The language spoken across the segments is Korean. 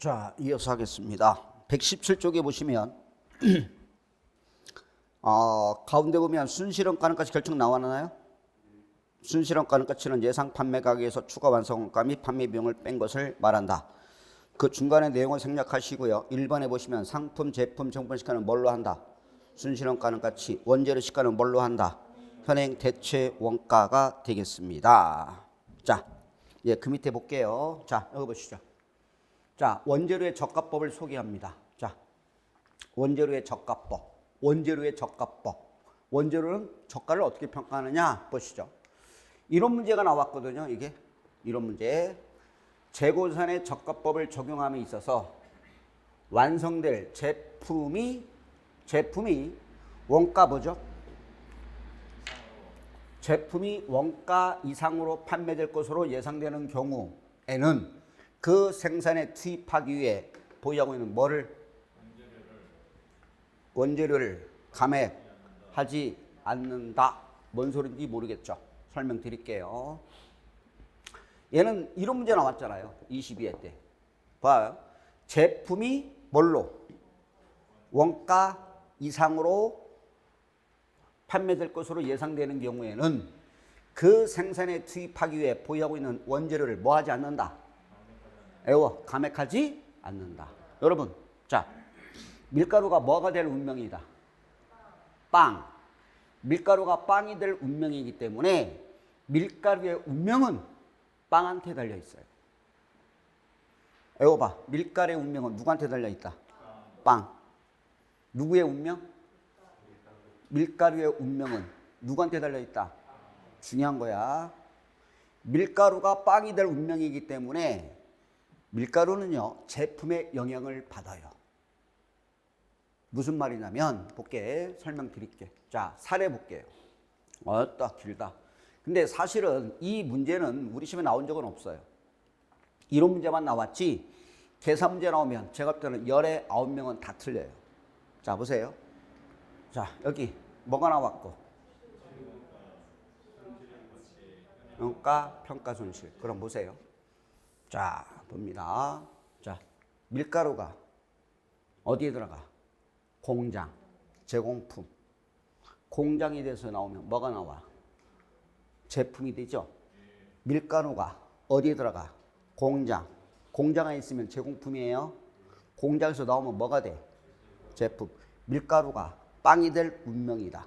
자, 이어서 하겠습니다. 117쪽에 보시면 가운데 보면 순실현 가능가치 결정 나왔나요? 순실현 가능가치는 예상 판매 가격에서 추가 완성가 및 판매 비용을 뺀 것을 말한다. 그 중간에 내용을 생략하시고요. 1번에 보시면 상품, 제품, 정품 시가는 뭘로 한다? 순실현 가능가치, 원재료 시가는 뭘로 한다? 현행 대체 원가가 되겠습니다. 자, 그 밑에 볼게요. 자, 여기 보시죠. 자, 원재료의 저가법을 소개합니다. 자, 원재료의 저가법. 원재료의 저가법. 원재료는 저가를 어떻게 평가하느냐 보시죠. 이런 문제가 나왔거든요. 이게 이런 문제. 재고산의 저가법을 적용함에 있어서 완성될 제품이 원가 뭐죠? 제품이 원가 이상으로 판매될 것으로 예상되는 경우에는 그 생산에 투입하기 위해 보유하고 있는 뭐를? 원재료를 감액하지 않는다. 뭔 소리인지 모르겠죠. 설명드릴게요. 얘는 이런 문제 나왔잖아요. 22회 때. 봐요. 제품이 뭘로? 원가 이상으로 판매될 것으로 예상되는 경우에는 그 생산에 투입하기 위해 보유하고 있는 원재료를 뭐 하지 않는다? 감액하지 않는다. 여러분, 자, 밀가루가 뭐가 될 운명이다? 빵. 밀가루가 빵이 될 운명이기 때문에 밀가루의 운명은 빵한테 달려 있어요. 봐. 밀가루의 운명은 누구한테 달려 있다? 빵. 누구의 운명? 밀가루의 운명은 누구한테 달려 있다? 중요한 거야. 밀가루가 빵이 될 운명이기 때문에 밀가루는요, 제품의 영향을 받아요. 무슨 말이냐면, 설명드릴게. 자, 사례 볼게요. 딱 길다. 근데 사실은 이 문제는 우리 시험에 나온 적은 없어요. 이런 문제만 나왔지, 계산 문제 나오면 제가 볼 때는 열에 9명은 다 틀려요. 자, 보세요. 자, 여기 뭐가 나왔고? 평가, 손실. 그럼 보세요. 자, 봅니다. 자, 밀가루가 어디에 들어가? 공장, 제공품. 공장에 대해서 나오면 뭐가 나와? 제품이 되죠. 밀가루가 어디에 들어가? 공장. 공장에 있으면 제공품이에요. 공장에서 나오면 뭐가 돼? 제품. 밀가루가 빵이 될 운명이다.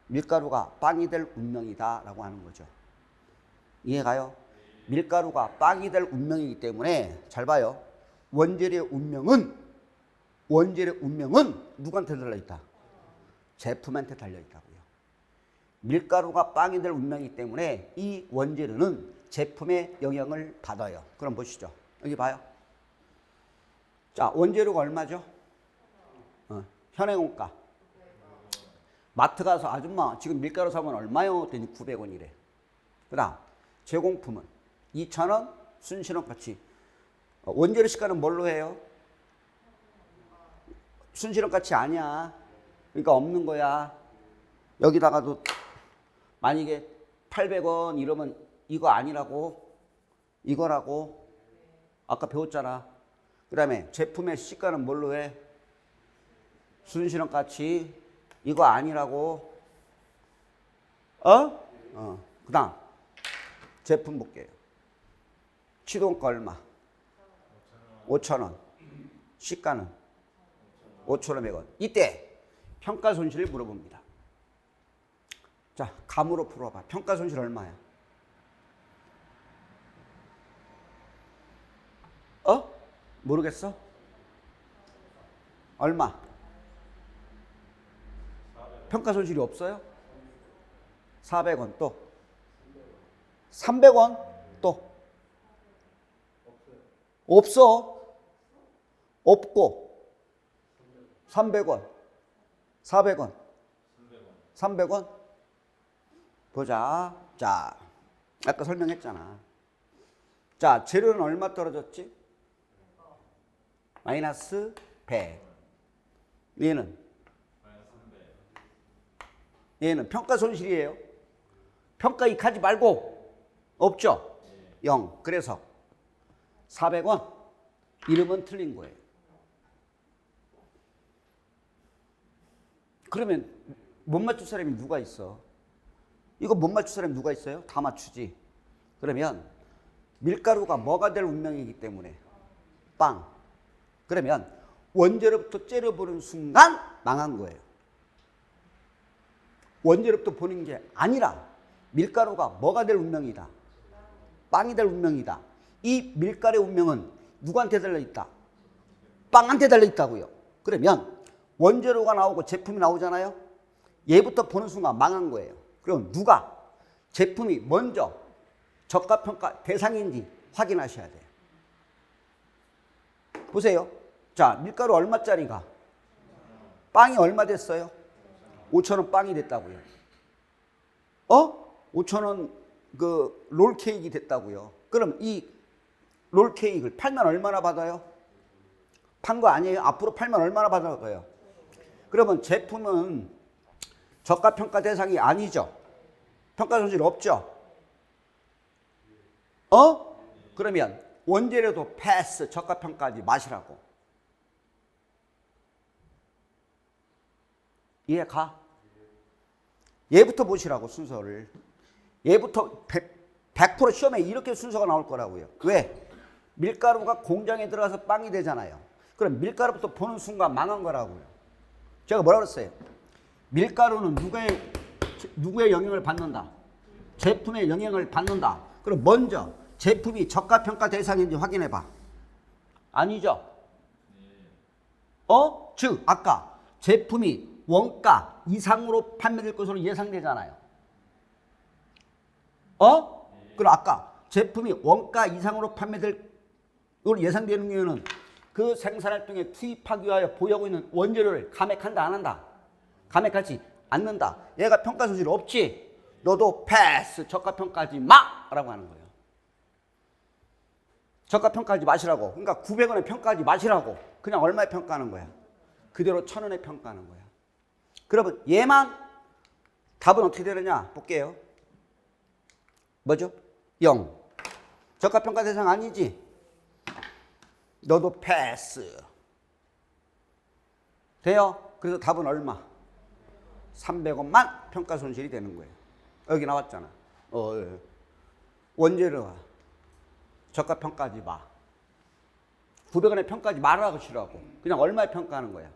밀가루가 빵이 될 운명이다 라고 하는 거죠. 이해가요? 밀가루가 빵이 될 운명이기 때문에 잘 봐요. 원재료의 운명은 누구한테 달려있다? 제품한테 달려있다고요. 밀가루가 빵이 될 운명이기 때문에 이 원재료는 제품의 영향을 받아요. 그럼 보시죠. 여기 봐요. 자, 원재료가 얼마죠? 현행원가. 마트 가서 아줌마 지금 밀가루 사면 얼마요? 했더니 900원이래. 그 다음 제공품은 2,000원, 순실현가치. 원재료 시가는 뭘로 해요? 순실현가치 아니야. 그러니까 없는 거야. 여기다가도 만약에 800원 이러면 이거 아니라고, 이거라고. 아까 배웠잖아. 그 다음에 제품의 시가는 뭘로 해? 순실현가치. 이거 아니라고. 그 다음 제품 볼게요. 취동가 얼마? 5,000원. 시가는 5,500원. 이때 평가 손실을 물어봅니다. 자, 감으로 풀어봐. 평가 손실 얼마야? 모르겠어? 얼마? 평가 손실이 없어요? 400원 또 300원 또 없어. 없고 300원 400원 300원 보자. 자, 아까 설명했잖아. 자, 재료는 얼마 떨어졌지? 마이너스 100. 얘는 평가 손실이에요. 평가 이익하지 말고 없죠? 0. 그래서 400원 이름은 틀린 거예요. 그러면 못 맞출 사람이 누가 있어? 이거 못 맞출 사람이 누가 있어요? 다 맞추지. 그러면 밀가루가 뭐가 될 운명이기 때문에 빵. 그러면 원재료부터 째려보는 순간 망한 거예요. 원재료부터 보는 게 아니라 밀가루가 뭐가 될 운명이다. 빵이 될 운명이다. 이 밀가루의 운명은 누구한테 달려있다? 빵한테 달려있다고요. 그러면 원재료가 나오고 제품이 나오잖아요. 얘부터 보는 순간 망한 거예요. 그럼 누가 제품이 먼저 저가평가 대상인지 확인하셔야 돼요. 보세요. 자, 밀가루 얼마짜리가? 빵이 얼마 됐어요? 5,000원 빵이 됐다고요. 5,000원 그 롤케이크 됐다고요. 그럼 이 롤케이크를 팔면 얼마나 받아요? 판 거 아니에요? 앞으로 팔면 얼마나 받아요? 그러면 제품은 저가평가 대상이 아니죠. 평가 손실 없죠. 그러면 원재료도 패스, 저가평가하지 마시라고. 이해가? 얘부터 보시라고, 순서를. 얘부터 100% 시험에 이렇게 순서가 나올 거라고요. 왜? 밀가루가 공장에 들어가서 빵이 되잖아요. 그럼 밀가루부터 보는 순간 망한 거라고요. 제가 뭐라 그랬어요? 밀가루는 누구의 영향을 받는다? 제품의 영향을 받는다. 그럼 먼저 제품이 저가평가 대상인지 확인해봐. 아니죠? 즉 아까 제품이 원가 이상으로 판매될 것으로 예상되잖아요. 그럼 아까 제품이 원가 이상으로 판매될 것으로 예상되는 경우는 그 생산활동에 투입하기 위하여 보유하고 있는 원재료를 감액한다, 안 한다? 감액하지 않는다. 얘가 평가 손실 없지? 너도 패스, 저가평가하지 마! 라고 하는 거예요. 저가평가하지 마시라고. 그러니까 900원에 평가하지 마시라고. 그냥 얼마에 평가하는 거야? 그대로 1,000원에 평가하는 거야. 그러면 얘만 답은 어떻게 되느냐? 볼게요. 뭐죠? 0. 저가평가 대상 아니지? 너도 패스. 돼요? 그래서 답은 얼마? 300원만 평가 손실이 되는 거예요. 여기 나왔잖아. 원재료가 저가평가하지 마. 900원에 평가하지 말라고 싫어하고 그냥 얼마에 평가하는 거야?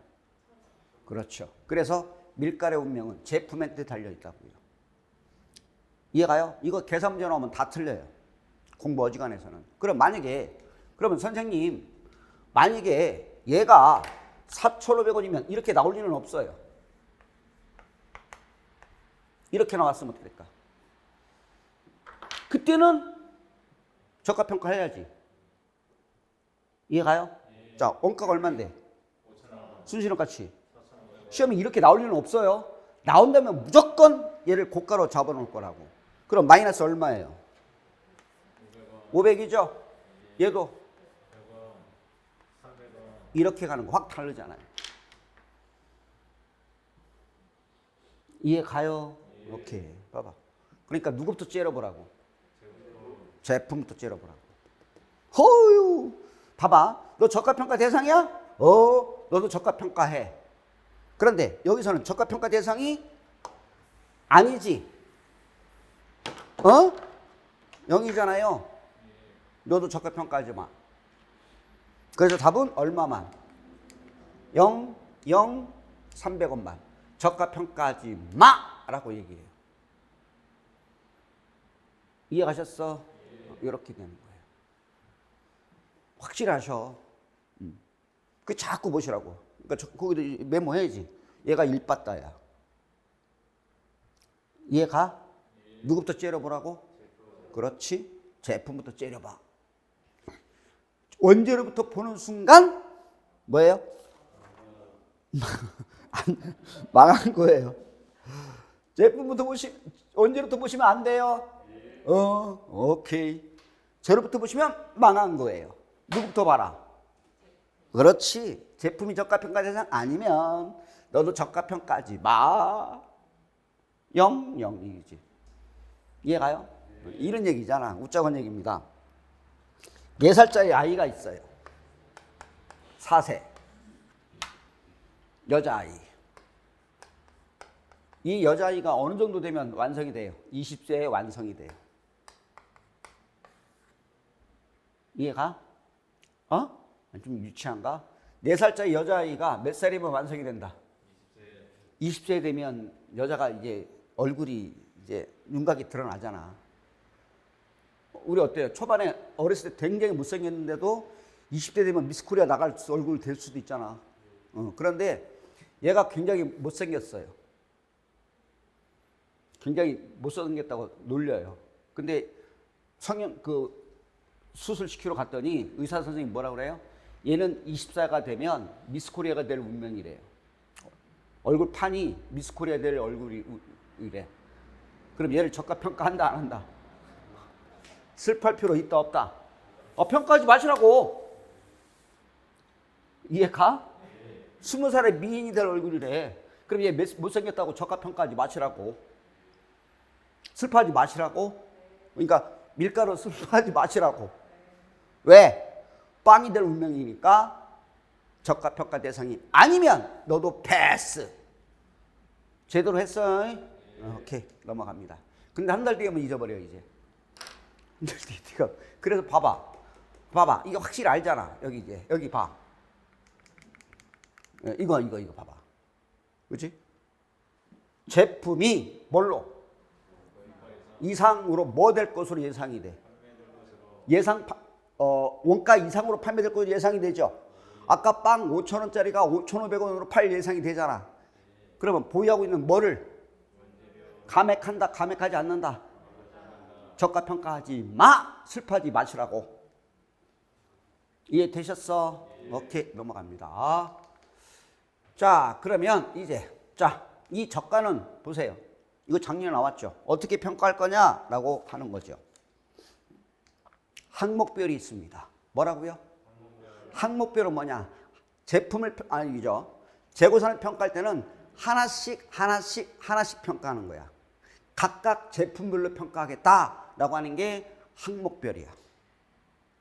그렇죠. 그래서 밀가루의 운명은 제품한테 달려있다고요. 이해가요? 이거 계산 문제 나오면 다 틀려요. 공부 어지간해서는. 그러면 선생님, 만약에 얘가 4,500원이면 이렇게 나올 리는 없어요. 이렇게 나왔으면 어떻게 될까? 그때는 저가평가 해야지. 이해가요? 자, 원가가 얼만데? 순실현가치. 시험에 이렇게 나올 리는 없어요. 나온다면 무조건 얘를 고가로 잡아놓을 거라고. 그럼 마이너스 얼마예요? 500이죠? 얘도 이렇게 가는 거 확 다르잖아요. 이해 가요? 오케이. 봐봐. 그러니까 누구부터 째려보라고? 제품부터 째려보라고. 허유. 봐봐. 너 저가평가 대상이야? 너도 저가평가해. 그런데 여기서는 저가평가 대상이 아니지. 0이잖아요. 너도 저가평가하지 마. 그래서 답은 얼마만? 0, 0, 300원만. 저가평가하지 마! 라고 얘기해요. 이해가셨어? 이렇게 되는 거예요. 확실하셔. 그 자꾸 보시라고. 그러니까 거기도 메모해야지. 얘가 1빠따야. 이해가? 누구부터 째려보라고? 그렇지. 제품부터 째려봐. 원재료부터 보는 순간 뭐예요? 망한 거예요. 제품부터 원재료부터 보시면 안 돼요. 오케이. 재료부터 보시면 망한 거예요. 누구부터 봐라? 그렇지. 제품이 저가평가 대상 아니면 너도 저가평가하지 마. 0, 0이지. 이해가요? 이런 얘기잖아. 웃자고 한 얘기입니다. 4살짜리 아이가 있어요. 4세 여자아이. 이 여자아이가 어느 정도 되면 완성이 돼요? 20세에 완성이 돼요. 이해가? 좀 유치한가? 4살짜리 여자아이가 몇 살이면 완성이 된다? 20세 되면 여자가 이제 얼굴이 이제 윤곽이 드러나잖아. 우리 어때요? 초반에 어렸을 때 굉장히 못생겼는데도 20대 되면 미스코리아 나갈 얼굴 될 수도 있잖아. 그런데 얘가 굉장히 못생겼어요. 굉장히 못생겼다고 놀려요. 근데 수술시키러 갔더니 의사 선생님이 뭐라 그래요? 얘는 24가 되면 미스코리아가 될 운명이래요. 얼굴 판이 미스코리아 될 얼굴이래. 그럼 얘를 적합평가한다 안 한다? 슬퍼할 필요 있다 없다? 평가하지 마시라고. 이해가? 20살에 미인이 될 얼굴이래. 그럼 얘 못생겼다고 적합평가하지 마시라고. 슬퍼하지 마시라고. 그러니까 밀가루 슬퍼하지 마시라고. 왜? 빵이 될 운명이니까 적합평가 대상이 아니면 너도 패스. 제대로 했어. 오케이, 넘어갑니다. 근데 한 달 뒤에면 잊어버려 이제. 그래서 봐봐. 이거 확실히 알잖아. 여기 봐. 이거 봐봐. 그렇지? 제품이 뭘로? 이상으로 뭐 될 것으로 예상이 돼? 원가 이상으로 판매될 것으로 예상이 되죠. 아까 빵 5,000원짜리가 5,500원으로 팔 예상이 되잖아. 그러면 보유하고 있는 뭐를? 감액한다, 감액하지 않는다? 저가평가하지 마! 슬퍼하지 마시라고. 이해되셨어? 오케이, 넘어갑니다. 자, 그러면 이제 이 저가는 보세요. 이거 작년에 나왔죠. 어떻게 평가할 거냐라고 하는 거죠. 항목별이 있습니다. 뭐라고요? 항목별은 뭐냐? 재고산을 평가할 때는 하나씩 평가하는 거야. 각각 제품별로 평가하겠다라고 하는 게 항목별이야.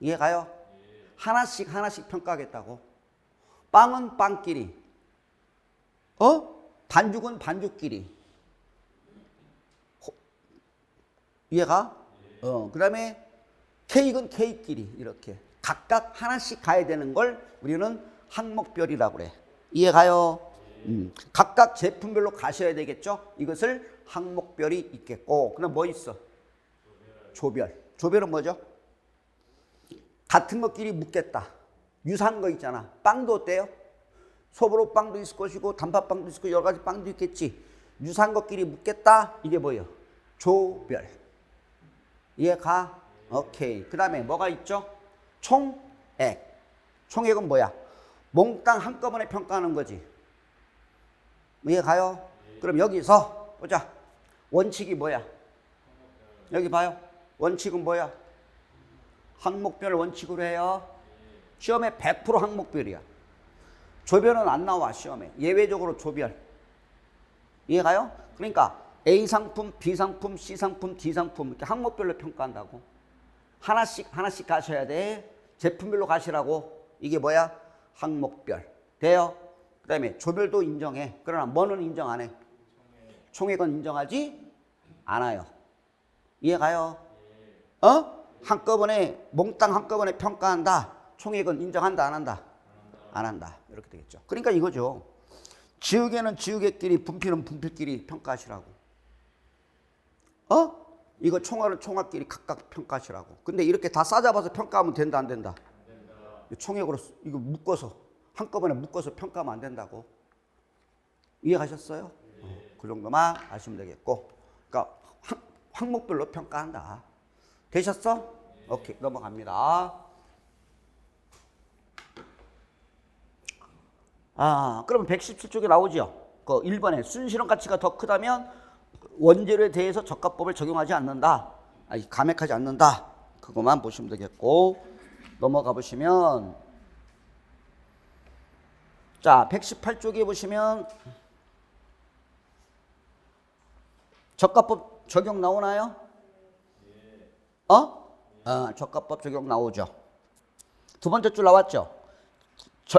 이해가요? 하나씩 평가하겠다고. 빵은 빵끼리, 반죽은 반죽끼리. 이해가? 그 다음에 케이크는 케이크끼리 이렇게 각각 하나씩 가야 되는 걸 우리는 항목별이라고 그래. 이해가요? 각각 제품별로 가셔야 되겠죠? 이것을 항목별이 있겠고. 그럼 뭐 있어? 조별. 조별은 뭐죠? 같은 것끼리 묶겠다. 유사한 거 있잖아. 빵도 어때요? 소보로 빵도 있을 것이고 단팥빵도 있을 것이고 여러 가지 빵도 있겠지. 유사한 것끼리 묶겠다. 이게 뭐예요? 조별. 이해가? 오케이. 그 다음에 뭐가 있죠? 총액. 총액은 뭐야? 몽땅 한꺼번에 평가하는 거지. 이해가요? 그럼 여기서 보자. 원칙이 뭐야? 여기 봐요. 원칙은 뭐야? 항목별 원칙으로 해요. 시험에 100% 항목별이야. 조별은 안 나와 시험에. 예외적으로 조별. 이해가요? 그러니까 A 상품, B 상품, C 상품, D 상품 이렇게 항목별로 평가한다고. 하나씩 가셔야 돼. 제품별로 가시라고. 이게 뭐야? 항목별. 돼요? 그 다음에 조별도 인정해. 그러나 뭐는 인정 안 해? 총액은 인정하지 않아요. 이해가요? 몽땅 한꺼번에 평가한다. 총액은 인정한다 안 한다? 안 한다. 이렇게 되겠죠. 그러니까 이거죠. 지우개는 지우개끼리, 분필은 분필끼리 평가하시라고. 이거 총알은 총알끼리 각각 평가하시라고. 근데 이렇게 다 싸잡아서 평가하면 된다 안 된다? 안 된다. 총액으로 이거 묶어서 한꺼번에 묶어서 평가하면 안 된다고. 이해가셨어요? 그 정도만 아시면 되겠고. 그러니까 항목별로 평가한다. 되셨어? 오케이, 넘어갑니다. 그러면 117쪽에 나오죠. 그 1번에 순실현 가치가 더 크다면 원재료에 대해서 저가법을 적용하지 않는다. 감액하지 않는다. 그것만 보시면 되겠고. 넘어가 보시면 자, 118쪽에 보시면 저가법 적용 나오나요? 저가법 적용 나오죠. 두 번째 줄 나왔죠.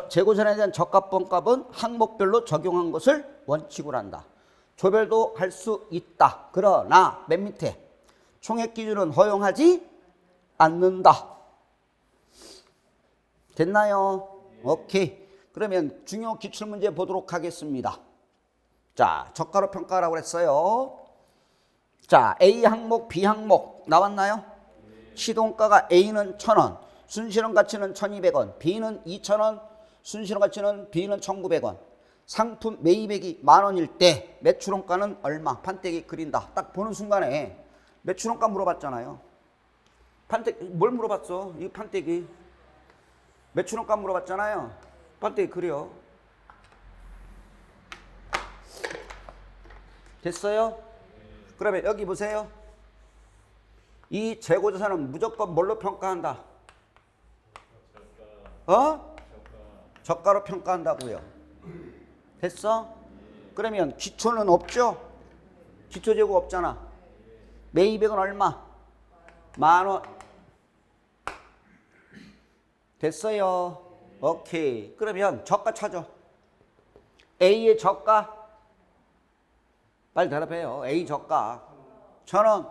재고전에 대한 적합번값은 항목별로 적용한 것을 원칙으로 한다. 조별도 할 수 있다. 그러나 맨 밑에 총액 기준은 허용하지 않는다. 됐나요? 오케이. 그러면 중요 기출문제 보도록 하겠습니다. 자, 저가로 평가라고 했어요. 자, A 항목, B 항목 나왔나요? 시동가가 A는 1,000원, 순실현 가치는 1,200원, B는 2,000원, 순실현 가치는 B는 1,900원. 상품 매입액이 10,000원일 때 매출원가는 얼마? 판때기 그린다. 딱 보는 순간에 매출원가 물어봤잖아요. 판때기 뭘 물어봤어? 이 판때기 매출원가 물어봤잖아요. 판때기 그려. 됐어요? 그러면 여기 보세요. 이 재고자산은 무조건 뭘로 평가한다? 저가로 평가한다고요. 됐어? 그러면 기초는 없죠? 기초재고 없잖아. 매입액은 얼마? 10,000원. 됐어요? 오케이. 그러면 저가 찾아. A의 저가. 빨리 대답해요. A 저가 1,000원.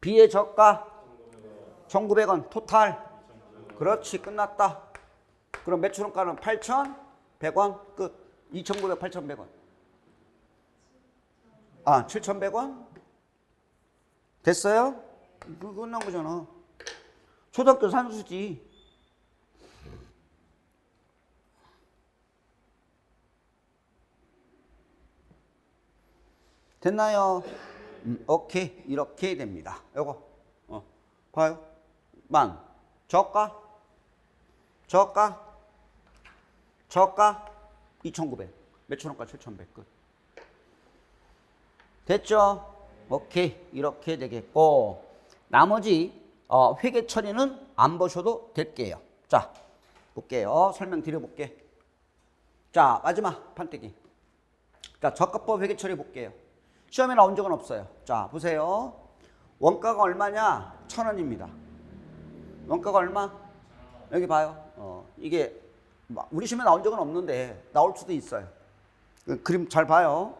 B의 저가 1,900원. 토탈. 그렇지. 끝났다. 그럼 매출원가는 8,100원. 끝. 2,900, 8,100원. 아, 7,100원? 됐어요? 끝난 거잖아. 초등학교 산수지. 됐나요? 오케이. 이렇게 됩니다. 요거. 봐요. 저가. 2,900. 매출원가 7,100. 끝. 됐죠? 오케이. 이렇게 되겠고, 나머지 회계 처리는 안 보셔도 될게요. 자, 볼게요. 설명 드려볼게. 자, 마지막 판때기. 자, 저가법 회계 처리 볼게요. 시험에 나온 적은 없어요. 자, 보세요. 원가가 얼마냐? 1,000원입니다. 원가가 얼마? 여기 봐요. 이게 우리 시험에 나온 적은 없는데 나올 수도 있어요. 그림 잘 봐요.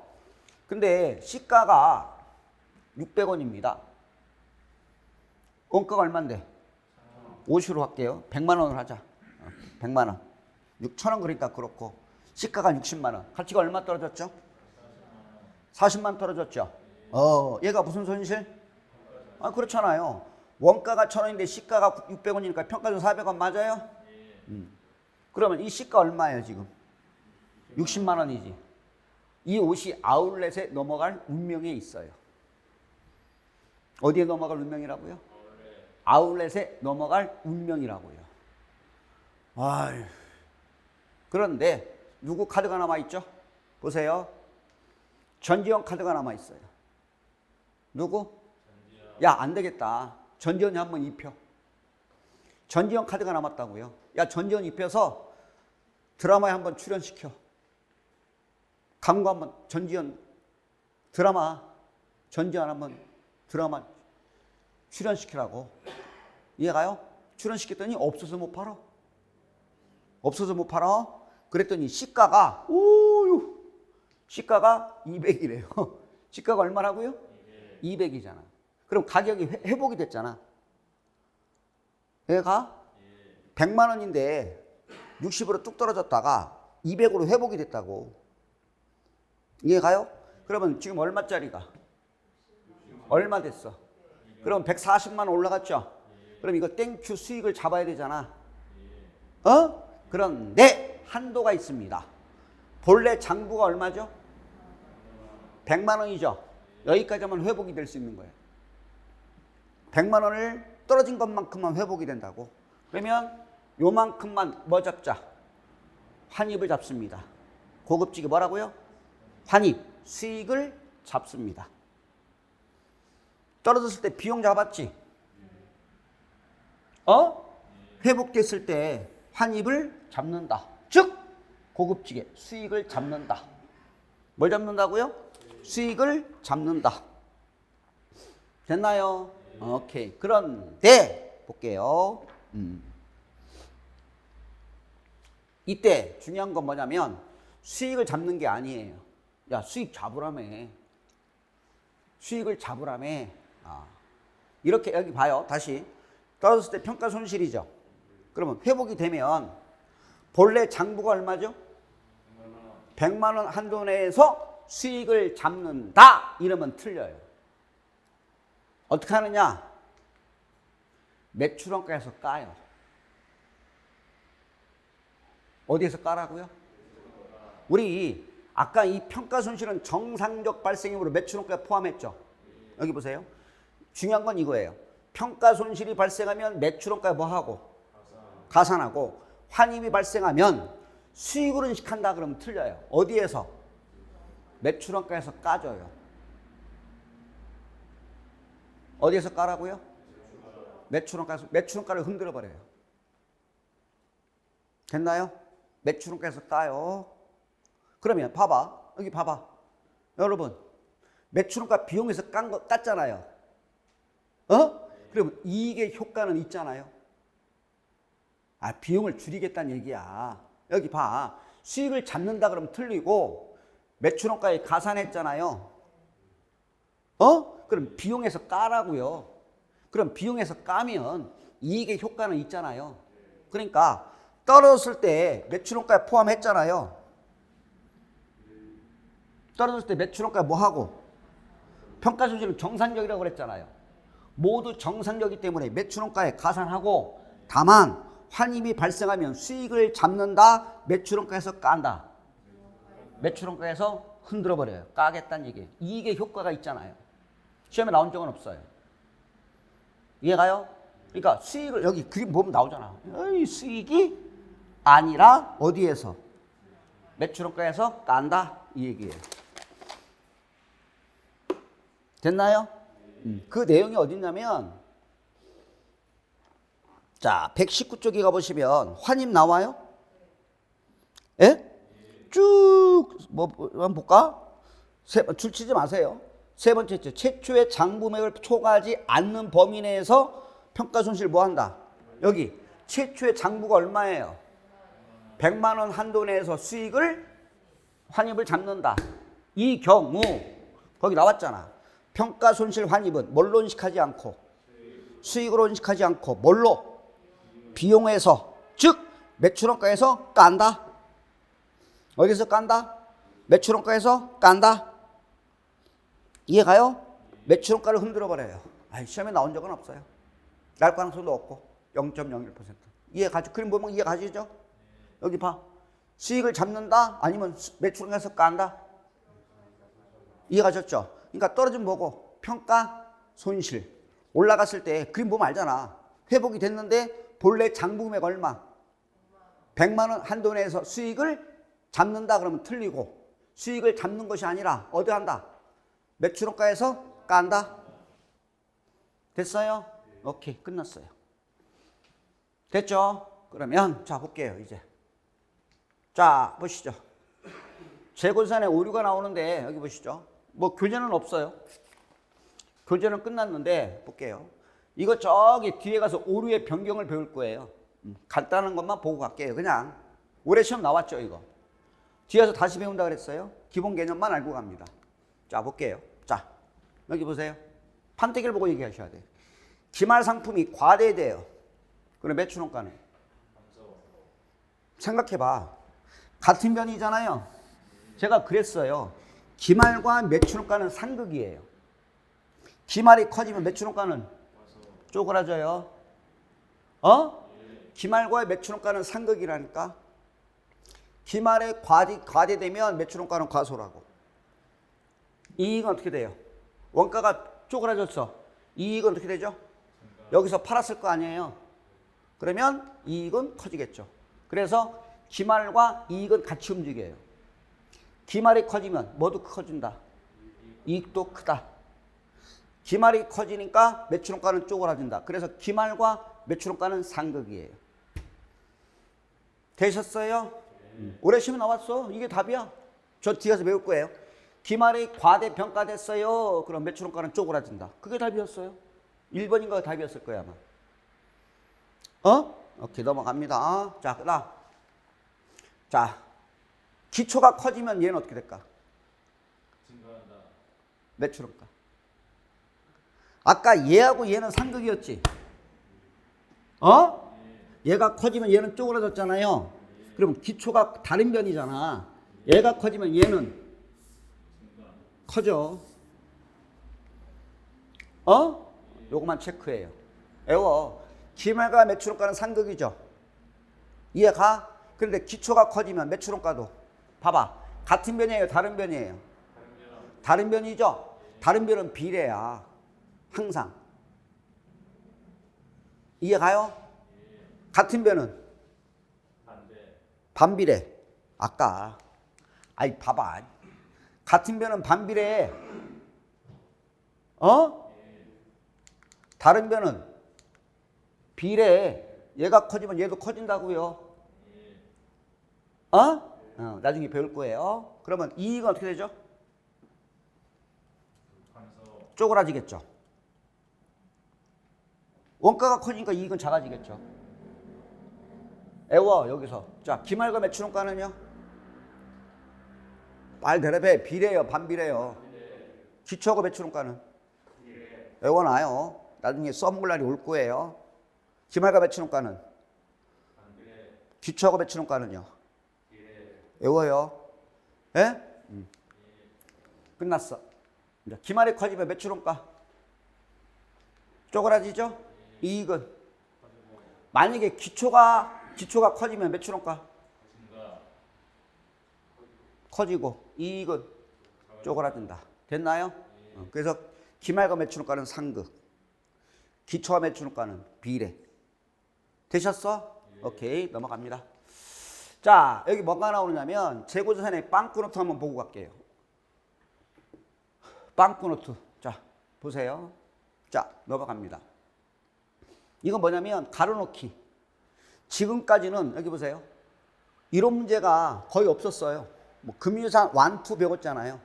근데 시가가 600원입니다. 원가가 얼마인데? 50으로 할게요. 100만 원을 하자. 100만 원. 6,000원 그러니까 그렇고 시가가 60만 원. 가치가 얼마 떨어졌죠? 40만 떨어졌죠? 얘가 무슨 손실? 아, 그렇잖아요. 원가가 1,000원인데 시가가 600원이니까 평가준 400원 맞아요? 그러면 이 시가 얼마예요 지금? 60만 원이지. 이 옷이 아울렛에 넘어갈 운명에 있어요. 어디에 넘어갈 운명이라고요? 아울렛에 넘어갈 운명이라고요. 아유. 그런데 누구 카드가 남아있죠? 보세요. 전지현 카드가 남아있어요. 누구? 야, 안 되겠다. 전지현이 한번 입혀. 전지현 카드가 남았다고요. 야, 전지현 입혀서 드라마에 한번 출연시켜. 광고 한번 전지현 드라마 전지현 한번 드라마 출연시키라고. 이해가요? 출연시켰더니 없어서 못 팔아. 없어서 못 팔아. 그랬더니 시가가 200이래요. 시가가 얼마라고요? 200이잖아. 그럼 가격이 회복이 됐잖아. 얘가 100만 원인데 60으로 뚝 떨어졌다가 200으로 회복이 됐다고. 이해가요? 그러면 지금 얼마짜리가? 얼마 됐어? 그럼 140만 원 올라갔죠? 그럼 이거 땡큐 수익을 잡아야 되잖아. 그런데 한도가 있습니다. 본래 장부가 얼마죠? 100만 원이죠? 여기까지 하면 회복이 될 수 있는 거예요. 100만 원을 떨어진 것만큼만 회복이 된다고. 그러면 요만큼만 뭐 잡자? 환입을 잡습니다. 고급지게 뭐라고요? 환입, 수익을 잡습니다. 떨어졌을 때 비용 잡았지? 회복됐을 때 환입을 잡는다. 즉 고급지게 수익을 잡는다. 뭘 잡는다고요? 수익을 잡는다. 됐나요? 오케이. 그런데 볼게요. 이때 중요한 건 뭐냐면 수익을 잡는 게 아니에요. 야, 수익 잡으라며. 수익을 잡으라며. 이렇게 여기 봐요. 다시 떨어졌을 때 평가 손실이죠. 그러면 회복이 되면 본래 장부가 얼마죠? 100만 원 한도 내에서 수익을 잡는다 이러면 틀려요. 어떻게 하느냐? 매출원가에서 까요. 어디에서 까라고요? 우리 아까 이 평가 손실은 정상적 발생이므로 매출원가에 포함했죠. 여기 보세요. 중요한 건 이거예요. 평가 손실이 발생하면 매출원가에 뭐하고? 가산하고, 환입이 발생하면 수익으로 인식한다 그러면 틀려요. 어디에서? 매출원가에서 까줘요. 어디에서 까라고요? 매출원가에서. 매출원가를 흔들어 버려요. 됐나요? 매출원가에서 까요. 그러면 봐봐. 여기 봐봐. 여러분, 매출원가 비용에서 깠잖아요. 그러면 이익의 효과는 있잖아요. 비용을 줄이겠다는 얘기야. 여기 봐. 수익을 잡는다 그러면 틀리고 매출원가에 가산했잖아요. 그럼 비용에서 까라고요. 그럼 비용에서 까면 이익의 효과는 있잖아요. 그러니까 떨어졌을 때 매출원가에 포함했잖아요. 떨어졌을 때 매출원가에 뭐하고? 평가 손실은 정상적이라고 그랬잖아요. 모두 정상적이기 때문에 매출원가에 가산하고, 다만 환입이 발생하면 수익을 잡는다. 매출원가에서 깐다. 매출원가에서 흔들어 버려요. 까겠다는 얘기예요. 이익의 효과가 있잖아요. 시험에 나온 적은 없어요. 이해가요? 그러니까 수익을 여기 그림 보면 나오잖아. 수익이 아니라 어디에서? 매출원가에서 깐다 이 얘기예요. 됐나요? 그 내용이 어딨냐면, 자 119쪽에 가보시면 환입 나와요? 예? 쭉 뭐 한번 볼까? 줄 치지 마세요. 세 번째, 최초의 장부맥을 초과하지 않는 범위 내에서 평가 손실 뭐 한다? 여기 최초의 장부가 얼마예요? 100만 원 한도 내에서 수익을 환입을 잡는다. 이 경우 거기 나왔잖아. 평가 손실 환입은 뭘로 인식하지 않고, 수익으로 인식하지 않고 뭘로? 비용에서, 즉 매출원가에서 깐다. 어디서 깐다? 매출원가에서 깐다. 이해가요? 매출원가를 흔들어 버려요. 시험에 나온 적은 없어요. 날 가능성도 없고 0.01%. 이해가죠? 그림 보면 이해가시죠? 여기 봐. 수익을 잡는다 아니면 매출원가에서 깐다. 이해가셨죠? 그러니까 떨어진 뭐고? 평가 손실. 올라갔을 때 그림 보면 알잖아. 회복이 됐는데 본래 장부금액 얼마? 100만 원 한도 내에서 수익을 잡는다 그러면 틀리고, 수익을 잡는 것이 아니라 어디 한다? 매출원가에서 깐다. 됐어요? 오케이, 끝났어요. 됐죠? 그러면 자 볼게요. 이제 자 보시죠. 재고산에 오류가 나오는데 여기 보시죠. 뭐 교재는 없어요. 교재는 끝났는데 볼게요. 이거 저기 뒤에 가서 오류의 변경을 배울 거예요. 간단한 것만 보고 갈게요. 그냥 올해 시험 나왔죠 이거. 뒤에서 다시 배운다 그랬어요. 기본 개념만 알고 갑니다. 자 볼게요. 자 여기 보세요. 판때기를 보고 얘기하셔야 돼요. 기말 상품이 과대돼요. 그럼 매출원가는? 생각해봐. 같은 변이잖아요. 제가 그랬어요. 기말과 매출원가는 상극이에요. 기말이 커지면 매출원가는 쪼그라져요. 기말과 매출원가는 상극이라니까. 기말에 과대되면 매출원가는 과소라고. 이익은 어떻게 돼요? 원가가 쪼그라졌어. 이익은 어떻게 되죠? 여기서 팔았을 거 아니에요. 그러면 이익은 커지겠죠. 그래서 기말과 이익은 같이 움직여요. 기말이 커지면 뭐도 커진다. 이익도 크다. 기말이 커지니까 매출원가는 쪼그라진다. 그래서 기말과 매출원가는 상극이에요. 되셨어요? 올해 시험 나왔어. 이게 답이야. 저 뒤에서 배울 거예요. 기말이 과대평가됐어요. 그럼 매출원가는 쪼그라진다. 그게 답이었어요. 1번인가 답이었을 거야 아마. 오케이 넘어갑니다. 자 그다음 자, 기초가 커지면 얘는 어떻게 될까? 증가한다. 매출원가. 아까 얘하고 얘는 상극이었지. 어? 얘가 커지면 얘는 쪼그라졌잖아요. 그럼 기초가 다른 변이잖아. 얘가 커지면 얘는 커져. 어? 요거만 체크해요. 외워. 기말과 매출원가는 상극이죠. 이해가? 그런데 기초가 커지면 매출원가도 봐봐. 같은 변이에요? 다른 변이에요? 다른 변이죠? 다른 변은 비례야. 항상. 이해가요? 같은 변은? 반비례. 아까. 아이 봐봐. 같은 변은 반비례. 어? 다른 변은 비례. 얘가 커지면 얘도 커진다고요. 나중에 배울 거예요. 그러면 이익은 어떻게 되죠? 쪼그라지겠죠. 원가가 커지니까 이익은 작아지겠죠. 애워 여기서. 자, 기말과 매출원가는요? 말 대답해. 비례요, 반비례요? 기초하고 매출원가는? 애워놔요. 나중에 써먹을 날이 올 거예요. 기말과 매출원가는? 기초하고 매출원가는요? 외워요. 예? 끝났어. 이제 기말이 커지면 매출원가 쪼그라지죠? 이익은? 만약에 기초가 커지면 매출원가 커지고 이익은 쪼그라든다. 됐나요? 그래서 기말과 매출원가는 상극, 기초와 매출원가는 비례. 되셨어? 오케이, 넘어갑니다. 자, 여기 뭐가 나오느냐면 재고자산의 빵꾸노트 한번 보고 갈게요. 빵꾸노트. 자, 보세요. 자, 넘어갑니다. 이건 뭐냐면 가로놓기. 지금까지는 여기 보세요. 이론 문제가 거의 없었어요. 뭐 금융자산 1, 2 배웠잖아요.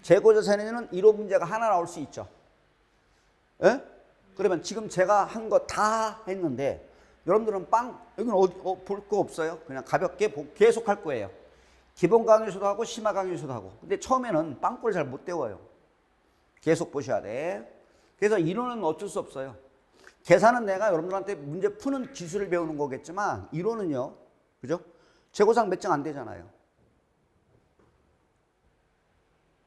재고자산에는 이론 문제가 하나 나올 수 있죠. 예? 그러면 지금 제가 한 거 다 했는데 여러분들은 여기는 볼 거 없어요. 그냥 가볍게 계속 할 거예요. 기본 강의에서도 하고 심화 강의에서도 하고. 근데 처음에는 빵꾸를 잘 못 때워요. 계속 보셔야 돼. 그래서 이론은 어쩔 수 없어요. 계산은 내가 여러분들한테 문제 푸는 기술을 배우는 거겠지만 이론은요. 그죠? 재고상 몇 장 안 되잖아요.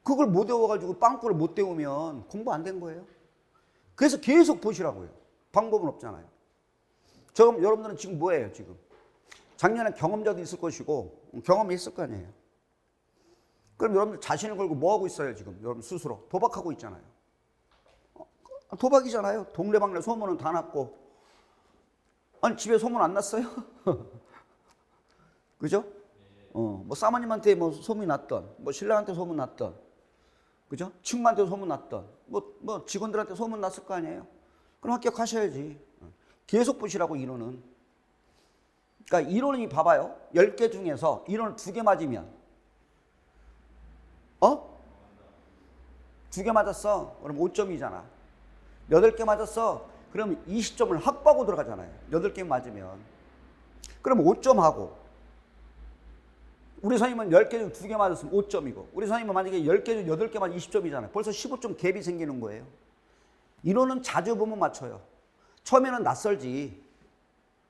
그걸 못 외워가지고 빵꾸를 못 때우면 공부 안 된 거예요. 그래서 계속 보시라고요. 방법은 없잖아요. 그럼 여러분들은 지금 뭐예요, 지금? 작년에 경험자도 있을 것이고, 경험했을 거 아니에요. 그럼 여러분들 자신을 걸고 뭐 하고 있어요, 지금? 여러분 스스로. 도박하고 있잖아요. 도박이잖아요. 동네방네 소문은 다 났고. 아니, 집에 소문 안 났어요? 그죠? 뭐 사모님한테 뭐 소문이 났던, 뭐 신랑한테 소문 났던, 그죠? 친구한테 소문 났던, 뭐 직원들한테 소문 났을 거 아니에요? 그럼 합격하셔야지. 계속 보시라고, 이론은. 그러니까 이론이 봐봐요. 10개 중에서 이론을 2개 맞으면 2개 맞았어. 그럼 5점이잖아. 8개 맞았어. 그럼 20점을 확보하고 들어가잖아요. 8개 맞으면. 그럼 5점 하고. 우리 선생님은 10개 중 2개 맞았으면 5점이고, 우리 선생님은 만약에 10개 중 8개 맞으면 20점이잖아요. 벌써 15점 갭이 생기는 거예요. 이론은 자주 보면 맞춰요. 처음에는 낯설지.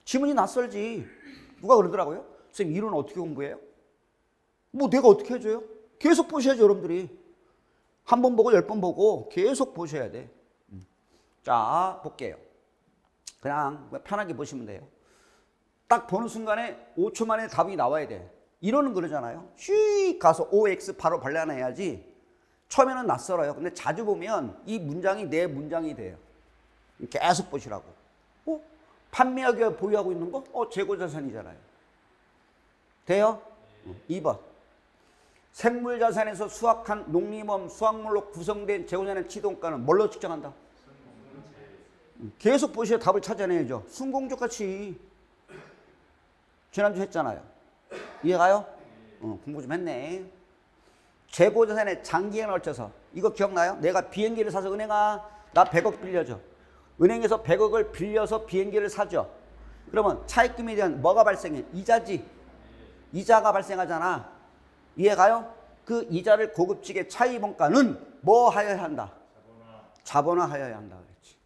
지문이 낯설지. 누가 그러더라고요? 선생님, 이론은 어떻게 공부해요? 뭐 내가 어떻게 해줘요? 계속 보셔야죠, 여러분들이. 한 번 보고 10번 보고 계속 보셔야 돼. 자, 볼게요. 그냥 편하게 보시면 돼요. 딱 보는 순간에 5초 만에 답이 나와야 돼. 이론은 그러잖아요. 휙 가서 OX 바로 발견해야지. 처음에는 낯설어요. 근데 자주 보면 이 문장이 내 문장이 돼요. 계속 보시라고. 판매하기 보유하고 있는 거? 재고자산이잖아요. 돼요? 2번. 생물자산에서 수확한 농림업 수확물로 구성된 재고자산의 취득원가는 뭘로 측정한다? 계속 보셔야 답을 찾아내야죠. 순공적 같이. 지난주 했잖아요. 이해가요? 공부 좀 했네. 재고자산의 장기에 걸쳐서. 이거 기억나요? 내가 비행기를 사서 은행아, 나 100억 빌려줘. 은행에서 100억을 빌려서 비행기를 사죠. 그러면 차입금에 대한 뭐가 발생해? 이자지. 이자가 발생하잖아. 이해가요? 그 이자를 고급지게 차입원가는 뭐 하여야 한다? 자본화하여야 한다 그랬지.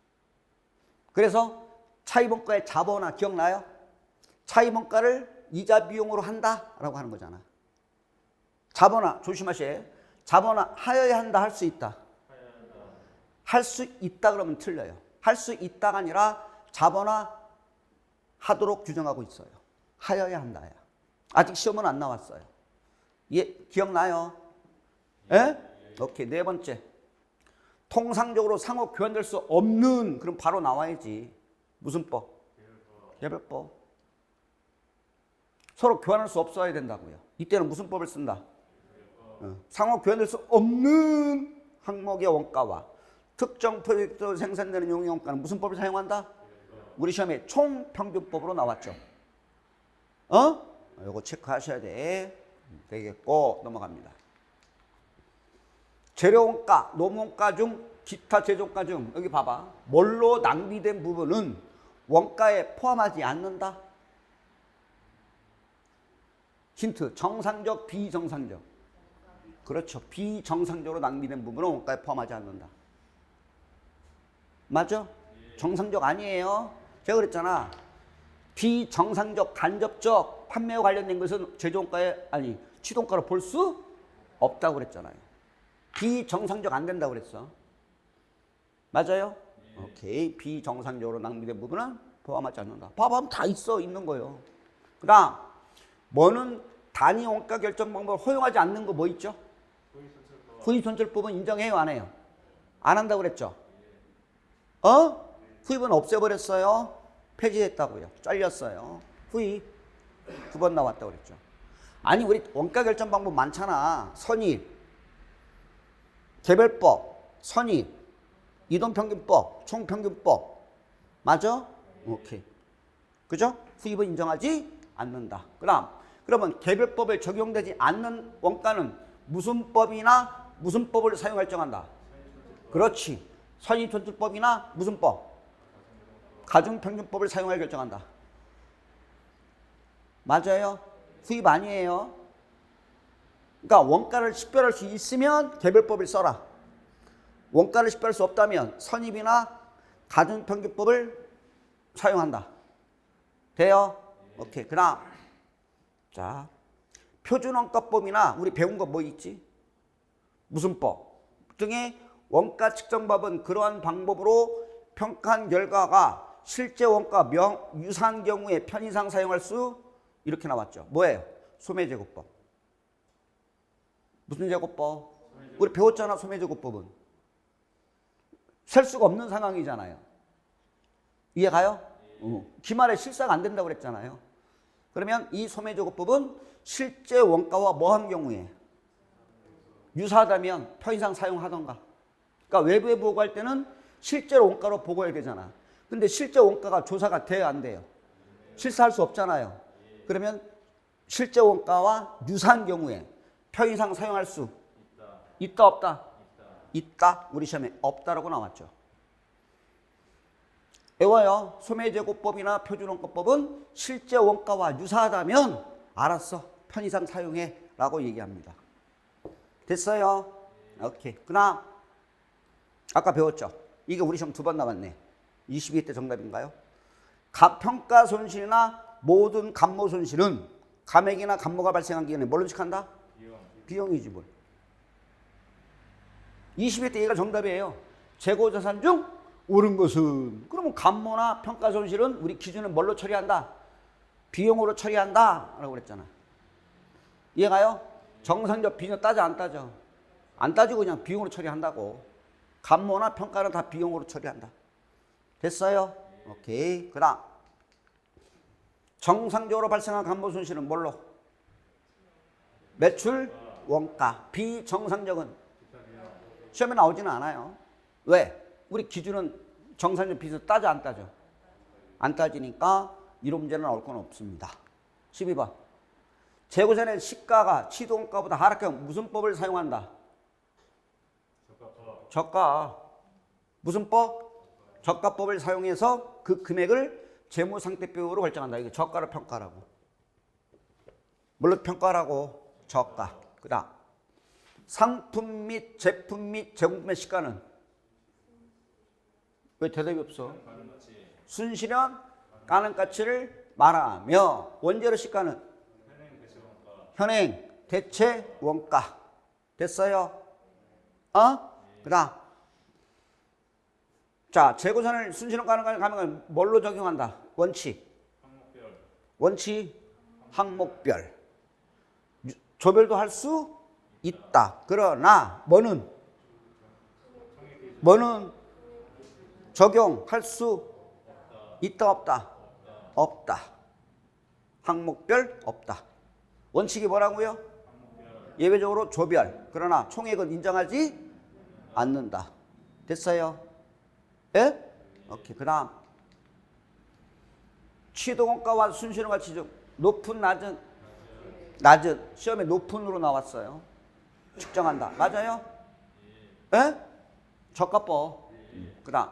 그래서 차입원가의 자본화 기억나요? 차입원가를 이자 비용으로 한다라고 하는 거잖아. 자본화 조심하셔야. 자본화 하여야 한다, 할 수 있다. 할 수 있다 그러면 틀려요. 할 수 있다가 아니라 자본화 하도록 규정하고 있어요. 하여야 한다야. 아직 시험은 안 나왔어요. 예, 기억나요? 예? 오케이. 네 번째. 통상적으로 상호 교환될 수 없는, 그럼 바로 나와야지. 무슨 법? 개별법. 서로 교환할 수 없어야 된다고요. 이때는 무슨 법을 쓴다? 상호 교환될 수 없는 항목의 원가와 특정 프로젝트로 생산되는 용의 원가는 무슨 법을 사용한다? 우리 시험에 총평균법으로 나왔죠. 이거 체크하셔야 돼. 되겠고 넘어갑니다. 재료원가, 노무원가 중 기타 제조원가 중 여기 봐봐. 뭘로 낭비된 부분은 원가에 포함하지 않는다. 힌트. 정상적, 비정상적. 그렇죠. 비정상적으로 낭비된 부분은 원가에 포함하지 않는다. 맞죠? 정상적 아니에요. 제가 그랬잖아. 비정상적, 간접적 판매와 관련된 것은 제조원가에, 아니, 취득원가로 볼 수 없다고 그랬잖아요. 비정상적 안 된다고 그랬어. 맞아요? 오케이. 비정상적으로 낭비된 부분은 포함하지 않는다. 봐봐, 다 있어. 있는 거예요. 그 다음, 뭐는 단위 원가 결정 방법을 허용하지 않는 거 뭐 있죠? 후입선출법은 인정해요, 안 해요? 안 한다고 그랬죠? 후입은 없애버렸어요. 폐지했다고요. 잘렸어요. 후입 9번 나왔다고 그랬죠. 아니, 우리 원가 결정 방법 많잖아. 선입, 개별법, 선입, 이동평균법, 총평균법. 맞아? 오케이. 그죠? 후입은 인정하지 않는다. 그러면 개별법에 적용되지 않는 원가는 무슨 법이나 무슨 법을 사용할 정한다? 그렇지. 선입선출법이나 무슨 법? 가중평균법을 사용할 결정한다. 맞아요? 수입 아니에요. 그러니까 원가를 식별할 수 있으면 개별법을 써라. 원가를 식별할 수 없다면 선입이나 가중평균법을 사용한다. 돼요? 오케이. 그다음 자, 표준원가법이나 우리 배운 거 뭐 있지? 무슨 법 등의 원가 측정법은 그러한 방법으로 평가한 결과가 실제 원가 유사한 경우에 편의상 사용할 수 이렇게 나왔죠. 뭐예요? 소매제곱법. 무슨 제곱법? 우리 배웠잖아. 소매제곱법은 셀 수가 없는 상황이잖아요. 이해가요? 기말에 실사가 안 된다고 그랬잖아요. 그러면 이 소매제곱법은 실제 원가와 뭐한 경우에 유사하다면 편의상 사용하던가. 그러니까 외부에 보고할 때는 실제로 원가로 보고해야 되잖아. 근데 실제 원가가 조사가 돼야 안 돼요? 실사할 수 없잖아요. 그러면 실제 원가와 유사한 경우에 편의상 사용할 수 있다 없다? 있다. 우리 시험에 없다라고 나왔죠. 외워요. 소매제곱법이나 표준원가법은 실제 원가와 유사하다면 알았어. 편의상 사용해 라고 얘기합니다. 됐어요? 오케이. 그다음 아까 배웠죠? 이게 우리 시험 2번 나왔네. 22대 정답인가요? 평가 손실이나 모든 감모 손실은 감액이나 감모가 발생한 기간에 뭘로 인식한다? 비용이지 뭘. 22대 얘가 정답이에요. 재고자산 중 옳은 것은. 그러면 감모나 평가 손실은 우리 기준은 뭘로 처리한다? 비용으로 처리한다 라고 그랬잖아. 이해가요? 정상적 비용 따져 안 따져? 안 따지고 그냥 비용으로 처리한다고. 감모나 평가는 다 비용으로 처리한다. 됐어요? 오케이. 그 다음 정상적으로 발생한 감모 손실은 뭘로? 매출, 원가. 비정상적은 시험에 나오지는 않아요. 왜? 우리 기준은 정상적 비서 따져 안 따져? 안 따지니까 이런 문제는 나올 건 없습니다. 12번. 재고전의 시가가 취득원가보다 하락하면 무슨 법을 사용한다? 저가. 무슨 법? 저가법을 사용해서 그 금액을 재무상태표로 결정한다. 이게 저가로 평가라고. 뭘로 평가하라고? 저가. 그다음 상품 및 제품 및 제공품의 시가는 왜 대답이 없어? 순실현 가능 가치를 말하며 원재료 시가는 현행 대체 원가. 됐어요? 그다음 자, 재고선을 순실현 가능 가면 뭘로 적용한다? 원칙. 원칙 항목별. 조별도 할 수 있다. 그러나 뭐는 적용할 수 있다 없다? 없다. 항목별 없다. 원칙이 뭐라고요? 예외적으로 조별. 그러나 총액은 인정하지 않는다. 됐어요? 예? 오케이. 그다음 취득원가와 순실현 가치 중 높은 낮은 시험에 높은으로 나왔어요. 측정한다. 맞아요? 예? 저가법. 그다음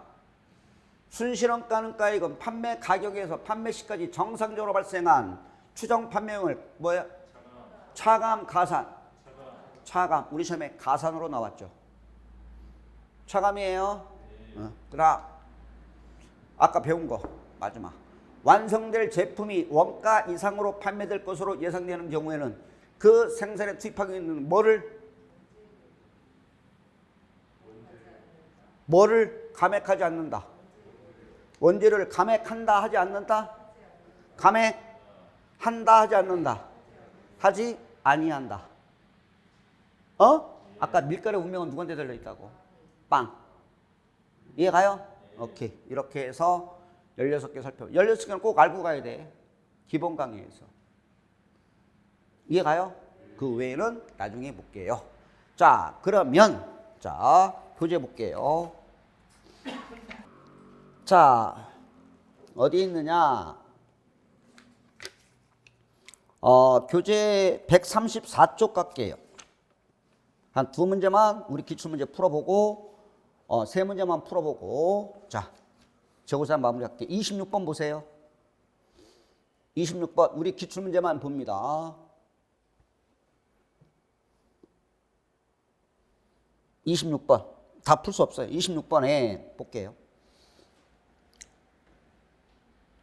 순실현 가능가액은 판매 가격에서 판매 시까지 정상적으로 발생한 추정 판매형을 뭐야? 차감 가산. 차감. 우리 시험에 가산으로 나왔죠. 차감이에요. 그다음 아까 배운 거 마지막. 완성될 제품이 원가 이상으로 판매될 것으로 예상되는 경우에는 그 생산에 투입하고 있는 뭐를 감액하지 않는다. 원재료를 감액한다 하지 않는다. 감액한다 하지 않는다. 하지 아니한다. 아까 밀가루 운명은 누구한테 들려있다고? 빵. 이해가요? 오케이. 이렇게 해서 16개 살펴. 16개는 꼭 알고 가야 돼. 기본 강의에서. 이해가요? 그 외에는 나중에 볼게요. 자, 그러면 교재 볼게요. 자, 어디 있느냐? 교재 134쪽 갈게요. 한 두 문제만 우리 기출문제 풀어보고 세 문제만 풀어보고 자, 재고사 마무리할게요. 26번 보세요. 26번 우리 기출문제만 봅니다. 26번 다 풀 수 없어요. 26번에 볼게요.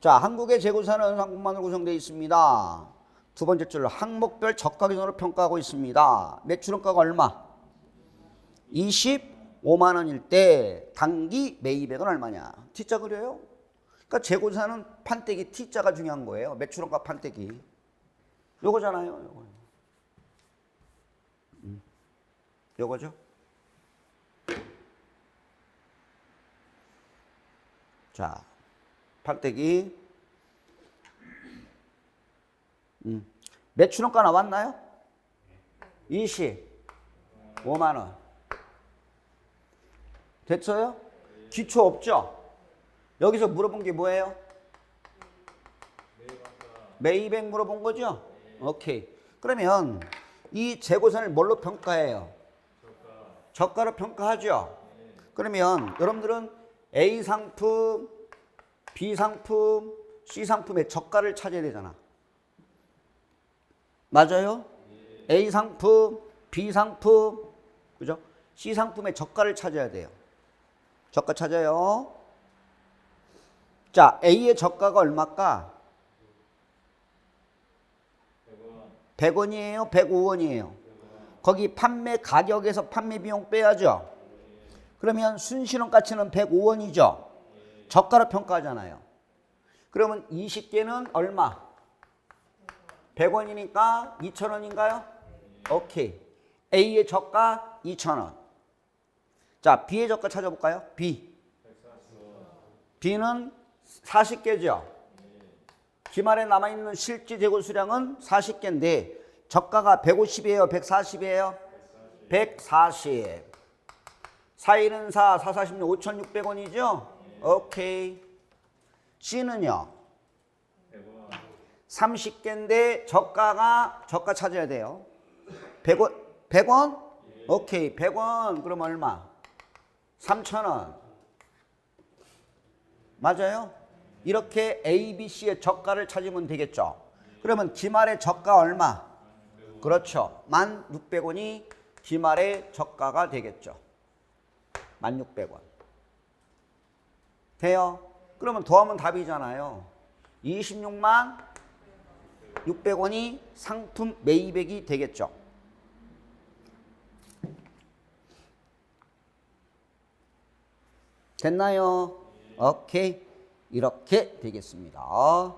자, 한국의 재고사는 항목만으로 구성되어 있습니다. 두 번째 줄로 항목별 저가 기준으로 평가하고 있습니다. 매출원가가 얼마? 25만 원일 때 단기 매입액은 얼마냐? T자 그려요? 그러니까 재고사는 판때기 T자가 중요한 거예요. 매출원가 판때기. 요거잖아요. 요거. 요거죠? 자, 판때기. 매출원가 나왔나요? 25만 원. 됐어요? 기초 없죠? 여기서 물어본 게 뭐예요? 매입액 물어본 거죠? 오케이. 그러면 이 재고선을 뭘로 평가해요? 저가로 평가하죠? 그러면 여러분들은 A 상품, B 상품, C 상품의 저가를 찾아야 되잖아. 맞아요? A 상품, B 상품, 그죠? C 상품의 저가를 찾아야 돼요. 저가 찾아요. 자, A의 저가가 얼마일까? 100원이에요? 105원이에요? 거기 판매 가격에서 판매 비용 빼야죠. 그러면 순실현 가치는 105원이죠. 저가로 평가하잖아요. 그러면 20개는 얼마? 100원이니까 2,000원인가요? 오케이. A의 저가 2,000원. 자, B의 저가 찾아볼까요? B는 40개죠. 기말에 남아있는 실제 재고 수량은 40개인데 저가가 150이에요? 140이에요? 140. 4일은 4, 4, 40은 5,600원이죠? 오케이. C는요? 30개인데 저가 찾아야 돼요. 100원? 100원? 오케이. 100원. 그럼 얼마? 3,000원. 맞아요? 이렇게 A, B, C의 저가를 찾으면 되겠죠. 그러면 기말의 저가 얼마? 그렇죠. 16,000원이 기말의 저가가 되겠죠. 16,000원. 돼요? 그러면 더하면 답이잖아요. 26만 600원이 상품 매입액이 되겠죠. 됐나요? 오케이. 이렇게 되겠습니다.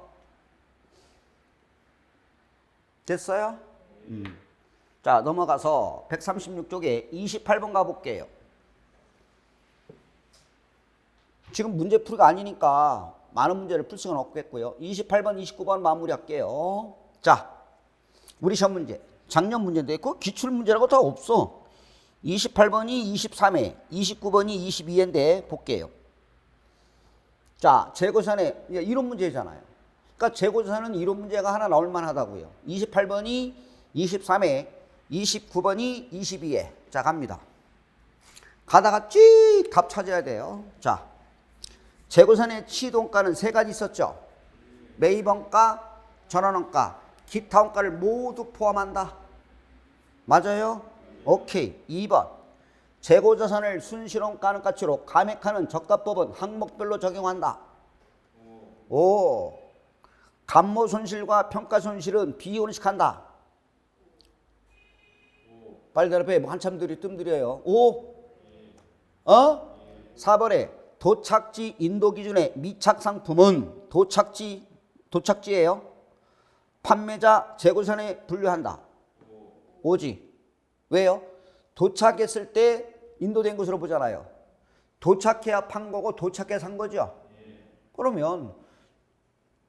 됐어요? 자, 넘어가서 136쪽에 28번 가볼게요. 지금 문제풀이가 아니니까 많은 문제를 풀 수는 없겠고요. 28번, 29번 마무리할게요. 자, 우리 시험 문제. 작년 문제인데 그 기출 문제라고 다 없어. 28번이 23회, 29번이 22회인데 볼게요. 자, 재고산에 이론 문제잖아요. 그러니까 재고산은 이론 문제가 하나 나올 만하다고요. 28번이 23회, 29번이 22회. 자, 갑니다. 가다가 쭉 답 찾아야 돼요. 자, 재고산의 취동가는 세 가지 있었죠. 매입원가, 전환원가, 기타 원가를 모두 포함한다. 맞아요? 오케이. 2번. 재고자산을 순실원가는 가치로 감액하는 저가법은 항목별로 적용한다. 오. 감모손실과 평가손실은 비혼식한다. 빨리 대답해. 뭐 한참 뜸들여요. 5. 4번에 도착지 인도 기준의 미착 상품은 도착지예요. 판매자 재고산에 분류한다. 5지. 왜요? 도착했을 때 인도된 것으로 보잖아요. 도착해야 판 거고 도착해야 산 거죠. 그러면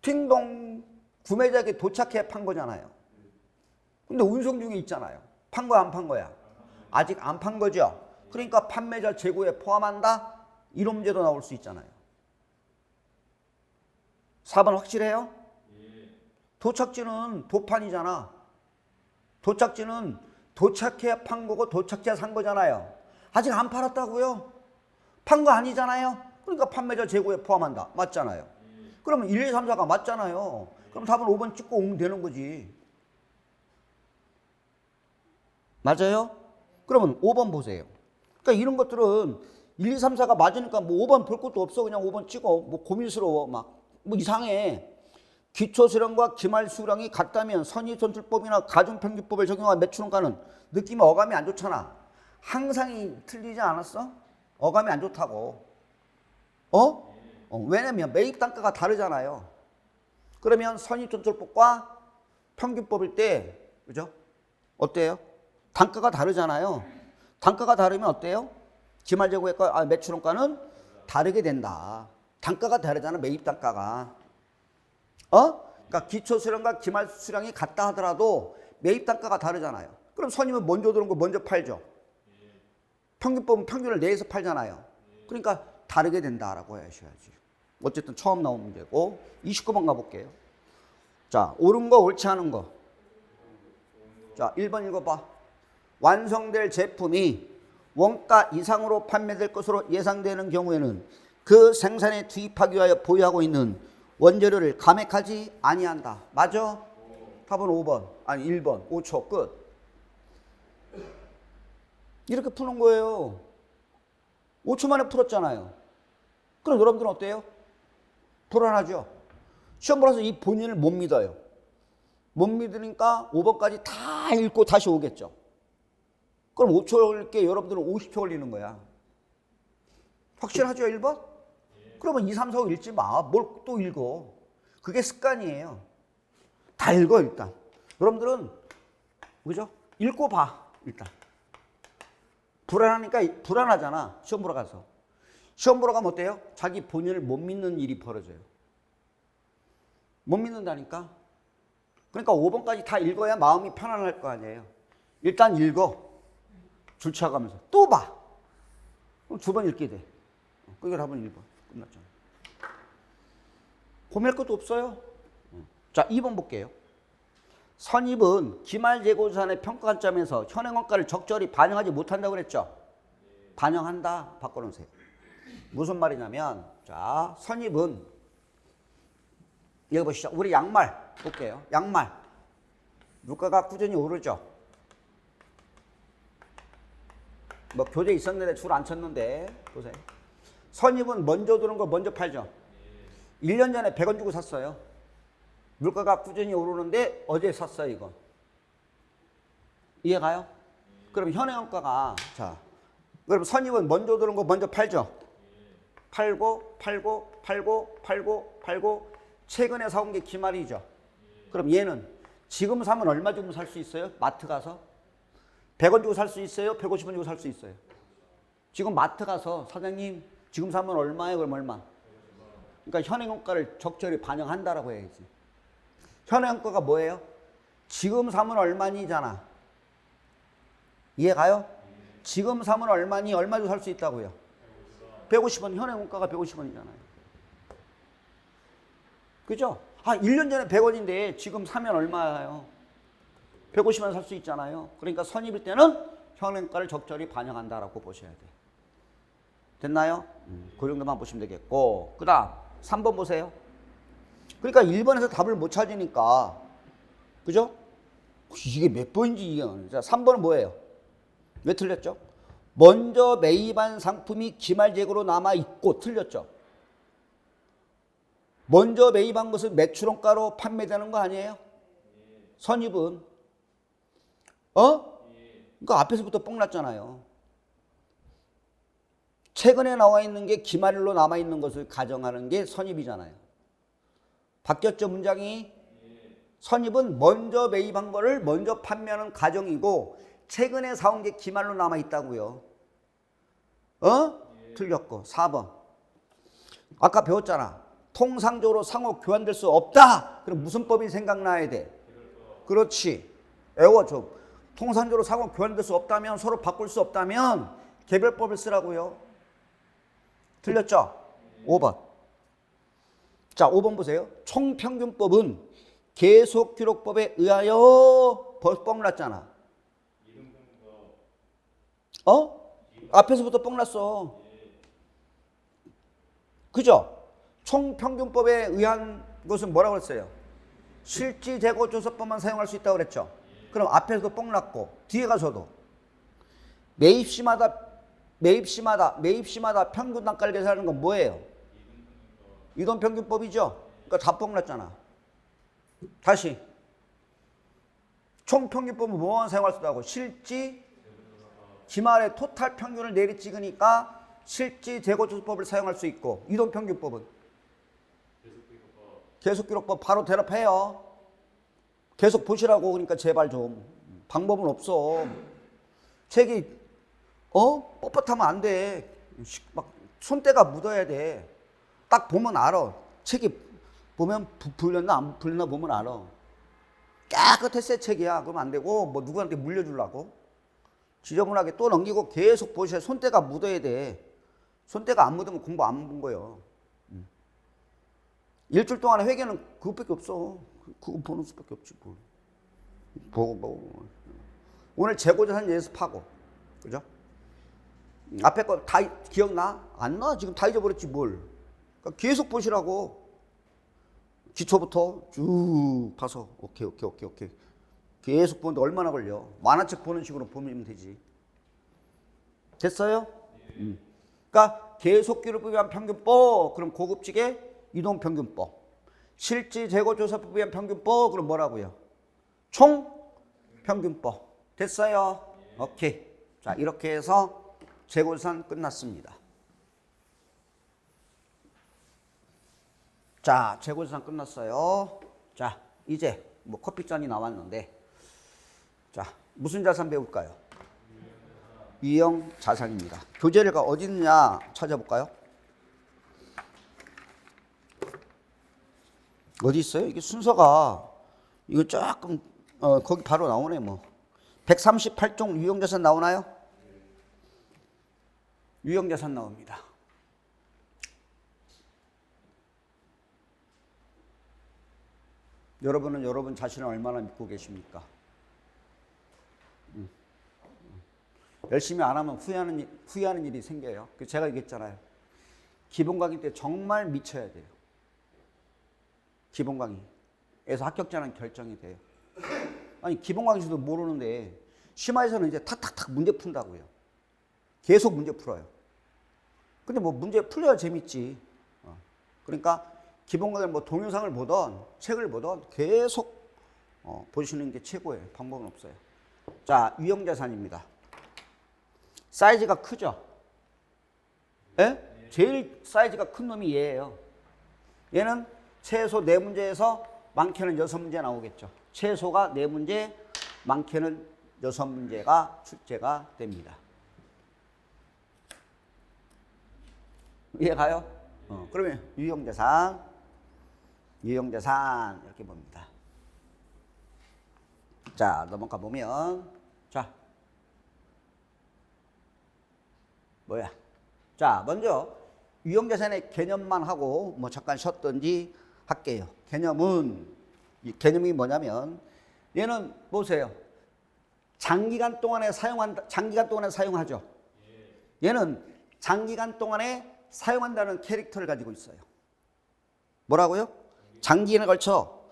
팅동 구매자에게 도착해야 판 거잖아요. 근데 운송 중에 있잖아요. 판 거야 안 판 거야? 아직 안 판 거죠. 그러니까 판매자 재고에 포함한다. 이런 문제도 나올 수 있잖아요. 4번 확실해요? 도착지는 도판이잖아. 도착지는 도착해야 판 거고 도착해야 산 거잖아요. 아직 안 팔았다고요? 판 거 아니잖아요. 그러니까 판매자 재고에 포함한다. 맞잖아요. 그러면 1, 2, 3, 4가 맞잖아요. 그럼 답은 5번 찍고 오면 되는 거지. 맞아요? 그러면 5번 보세요. 그러니까 이런 것들은 1, 2, 3, 4가 맞으니까 뭐 5번 볼 것도 없어. 그냥 5번 찍어. 뭐 고민스러워. 막 뭐 이상해. 기초수량과 기말수량이 같다면 선의선출법이나 가중평균법을 적용한 매출원가는 느낌이 어감이 안 좋잖아. 항상이 틀리지 않았어? 어감이 안 좋다고. 왜냐면 매입 단가가 다르잖아요. 그러면 선의선출법과 평균법일 때 그죠? 어때요? 단가가 다르잖아요. 단가가 다르면 어때요? 기말재고액과 매출원가는 다르게 된다. 단가가 다르잖아. 매입 단가가. 그러니까 기초수량과 기말수량이 같다 하더라도 매입 단가가 다르잖아요. 그럼 선임은 먼저 들어온 거 먼저 팔죠. 평균법은 평균을 내에서 팔잖아요. 그러니까 다르게 된다라고 하셔야지. 어쨌든 처음 나온 문제고 29번 가볼게요. 자, 옳은 거 옳지 않은 거. 자, 1번 읽어봐. 완성될 제품이 원가 이상으로 판매될 것으로 예상되는 경우에는 그 생산에 투입하기 위하여 보유하고 있는 원재료를 감액하지 아니한다. 맞아? 답은 5번. 아니 1번. 5초 끝. 이렇게 푸는 거예요. 5초 만에 풀었잖아요. 그럼 여러분들은 어때요? 불안하죠? 시험 보라서 이 본인을 못 믿어요. 못 믿으니까 5번까지 다 읽고 다시 오겠죠. 그럼 5초 걸릴 게 여러분들은 50초 걸리는 거야. 확실하죠, 1번? 그러면 2, 3, 4, 5 읽지 마. 뭘 또 읽어. 그게 습관이에요. 다 읽어, 일단. 여러분들은, 그죠? 읽고 봐, 일단. 불안하니까, 불안하잖아. 시험 보러 가서. 시험 보러 가면 어때요? 자기 본인을 못 믿는 일이 벌어져요. 못 믿는다니까. 그러니까 5번까지 다 읽어야 마음이 편안할 거 아니에요. 일단 읽어. 줄 쳐가면서. 또 봐. 그럼 2번 읽게 돼. 그러니까 답은 1번. 끝났잖아. 고민할 것도 없어요. 자, 2번 볼게요. 선입은 기말재고자산의 평가관점에서 현행원가를 적절히 반영하지 못한다고 그랬죠? 반영한다. 바꿔놓으세요. 무슨 말이냐면, 자, 선입은 여기 보시죠. 우리 양말 볼게요. 양말. 물가가 꾸준히 오르죠. 뭐 교재 있었는데 줄 안 쳤는데 보세요. 선입은 먼저 들은 거 먼저 팔죠. 1년 전에 100원 주고 샀어요. 물가가 꾸준히 오르는데 어제 샀어요, 이거. 이해가요? 그럼 현행원가가, 자, 그럼 선입은 먼저 들은 거 먼저 팔죠. 팔고 최근에 사온 게 기말이죠. 그럼 얘는 지금 사면 얼마 주고 살 수 있어요? 마트 가서 100원 주고 살 수 있어요? 150원 주고 살 수 있어요? 지금 마트 가서 사장님 지금 사면 얼마예요? 그럼 얼마? 그러니까 현행원가를 적절히 반영한다라고 해야지. 현행원가가 뭐예요? 지금 사면 얼마니잖아. 이해가요? 지금 사면 얼마니? 얼마 주고 살 수 있다고요? 150원. 현행원가가 150원이잖아요. 그죠? 1년 전에 100원인데 지금 사면 얼마예요? 150원 살 수 있잖아요. 그러니까 선입일 때는 현행가를 적절히 반영한다라고 보셔야 돼. 됐나요? 그 정도만 보시면 되겠고, 그 다음 3번 보세요. 그러니까 1번에서 답을 못 찾으니까, 그죠? 이게 몇 번인지 이게. 자, 3번은 뭐예요? 왜 틀렸죠? 먼저 매입한 상품이 기말재고로 남아있고, 틀렸죠? 먼저 매입한 것은 매출원가로 판매되는 거 아니에요? 선입은. 그러니까 앞에서부터 뻥 났잖아요. 최근에 나와 있는 게 기말로 남아 있는 것을 가정하는 게 선입이잖아요. 바뀌었죠, 문장이? 선입은 먼저 매입한 거를 먼저 판매하는 가정이고 최근에 사온 게 기말로 남아 있다고요. 틀렸고. 4번. 아까 배웠잖아. 통상적으로 상호 교환될 수 없다. 그럼 무슨 법이 생각나야 돼? 그렇지. 외워줘. 통상적으로 상호 교환될 수 없다면, 서로 바꿀 수 없다면 개별법을 쓰라고요. 틀렸죠? 5번. 자, 5번 보세요. 총평균법은 계속기록법에 의하여 뻥 났잖아. 앞에서부터 뻥 났어. 그죠? 총평균법에 의한 것은 뭐라고 그랬어요? 실지재고조사법만 사용할 수 있다고 그랬죠. 그럼 앞에서도 뻥 났고 뒤에 가서도 매입시마다 평균 단가를 계산하는 건 뭐예요? 이동평균법이죠. 그러니까 다 뻥 났잖아. 다시 총평균법은 뭐만 사용할 수 있다고? 실지 기말의 토탈 평균을 내리 찍으니까 실지재고조사법을 사용할 수 있고, 이동평균법은 계속기록법 바로 대답해요. 계속 보시라고. 그러니까 제발 좀. 방법은 없어. 책이 뻣뻣하면 안 돼. 막 손때가 묻어야 돼. 딱 보면 알아. 책이 보면 불렸나 안 불렸나 보면 알아. 깨끗해 책이야. 그러면 안 되고 뭐 누구한테 물려주려고. 지저분하게 또 넘기고 계속 보셔야. 손때가 묻어야 돼. 손때가 안 묻으면 공부 안 본 거예요. 일주일 동안에 회계는 그것밖에 없어. 그거 보는 수밖에 없지 뭘. 보고. 오늘 재고자산 연습하고, 그죠? 앞에 거 다 기억나? 안 나? 지금 다 잊어버렸지 뭘. 그러니까 계속 보시라고. 기초부터 쭉 봐서 오케이. 계속 보는데 얼마나 걸려? 만화책 보는 식으로 보면 되지. 됐어요? 그러니까 계속기록법에 의한 평균법, 그럼 고급지게 이동평균법. 실지재고조사법에 의한 평균법, 그럼 뭐라고요? 총평균법. 됐어요? 오케이. 자, 이렇게 해서 재고조사는 끝났습니다. 자, 재고조사는 끝났어요. 자, 이제 뭐 커피잔이 나왔는데, 자, 무슨 자산 배울까요? 유형 자산입니다. 교재가 어디 있냐 찾아볼까요? 어디 있어요? 이게 순서가 이거 조금 거기 바로 나오네 뭐. 138종 유형자산 나오나요? 유형자산 나옵니다. 여러분은 여러분 자신을 얼마나 믿고 계십니까? 열심히 안 하면 후회하는 일이 생겨요. 제가 얘기했잖아요. 기본 강의 때 정말 미쳐야 돼요. 기본 강의에서 합격자는 결정이 돼요. 아니 기본강의에서도 모르는데 심화에서는 이제 탁탁탁 문제 푼다고요. 계속 문제 풀어요. 근데 뭐 문제 풀려야 재밌지. 그러니까 기본강의 뭐 동영상을 보던 책을 보던 계속 보시는 게 최고예요. 방법은 없어요. 자, 유형자산입니다. 사이즈가 크죠? 예? 제일 사이즈가 큰 놈이 얘예요. 얘는 최소 4문제에서 많게는 6문제 나오겠죠. 최소가 4문제, 많게는 6문제가 출제가 됩니다. 이해가요? 그러면 유형자산 이렇게 봅니다. 자, 넘어가 보면 자, 뭐야? 자, 먼저 유형자산의 개념만 하고 뭐 잠깐 쉬었던지 할게요. 이 개념이 뭐냐면 얘는 보세요. 장기간 동안에 사용하죠. 얘는 장기간 동안에 사용한다는 캐릭터를 가지고 있어요. 뭐라고요? 장기간에 걸쳐서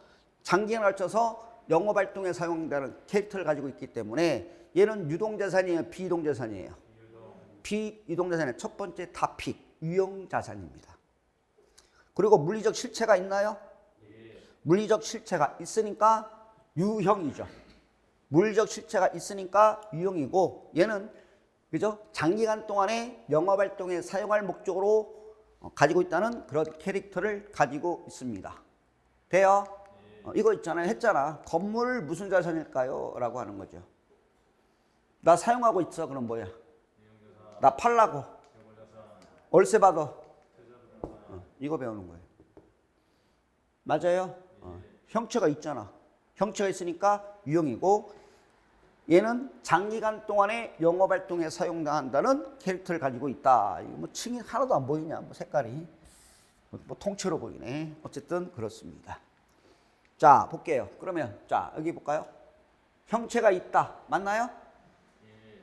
영업 활동에 사용한다는 캐릭터를 가지고 있기 때문에 얘는 유동자산이에요, 비유동자산이에요? 비유동자산의 첫 번째 다픽 유형자산입니다. 그리고 물리적 실체가 있나요? 물리적 실체가 있으니까 유형이죠. 물리적 실체가 있으니까 유형이고 얘는 그죠? 장기간 동안에 영업 활동에 사용할 목적으로 가지고 있다는 그런 캐릭터를 가지고 있습니다. 돼요? 이거 있잖아요. 했잖아. 건물 무슨 자산일까요? 라고 하는 거죠. 나 사용하고 있어. 그럼 뭐야? 나 팔라고. 월세 받아. 이거 배우는 거예요. 맞아요? 형체가 있잖아. 형체가 있으니까 유형이고 얘는 장기간 동안에 영업활동에 사용한다는 캐릭터를 가지고 있다. 이거 뭐 층이 하나도 안 보이냐? 뭐 색깔이 뭐 통째로 보이네. 어쨌든 그렇습니다. 자, 볼게요. 그러면 자, 여기 볼까요? 형체가 있다. 맞나요?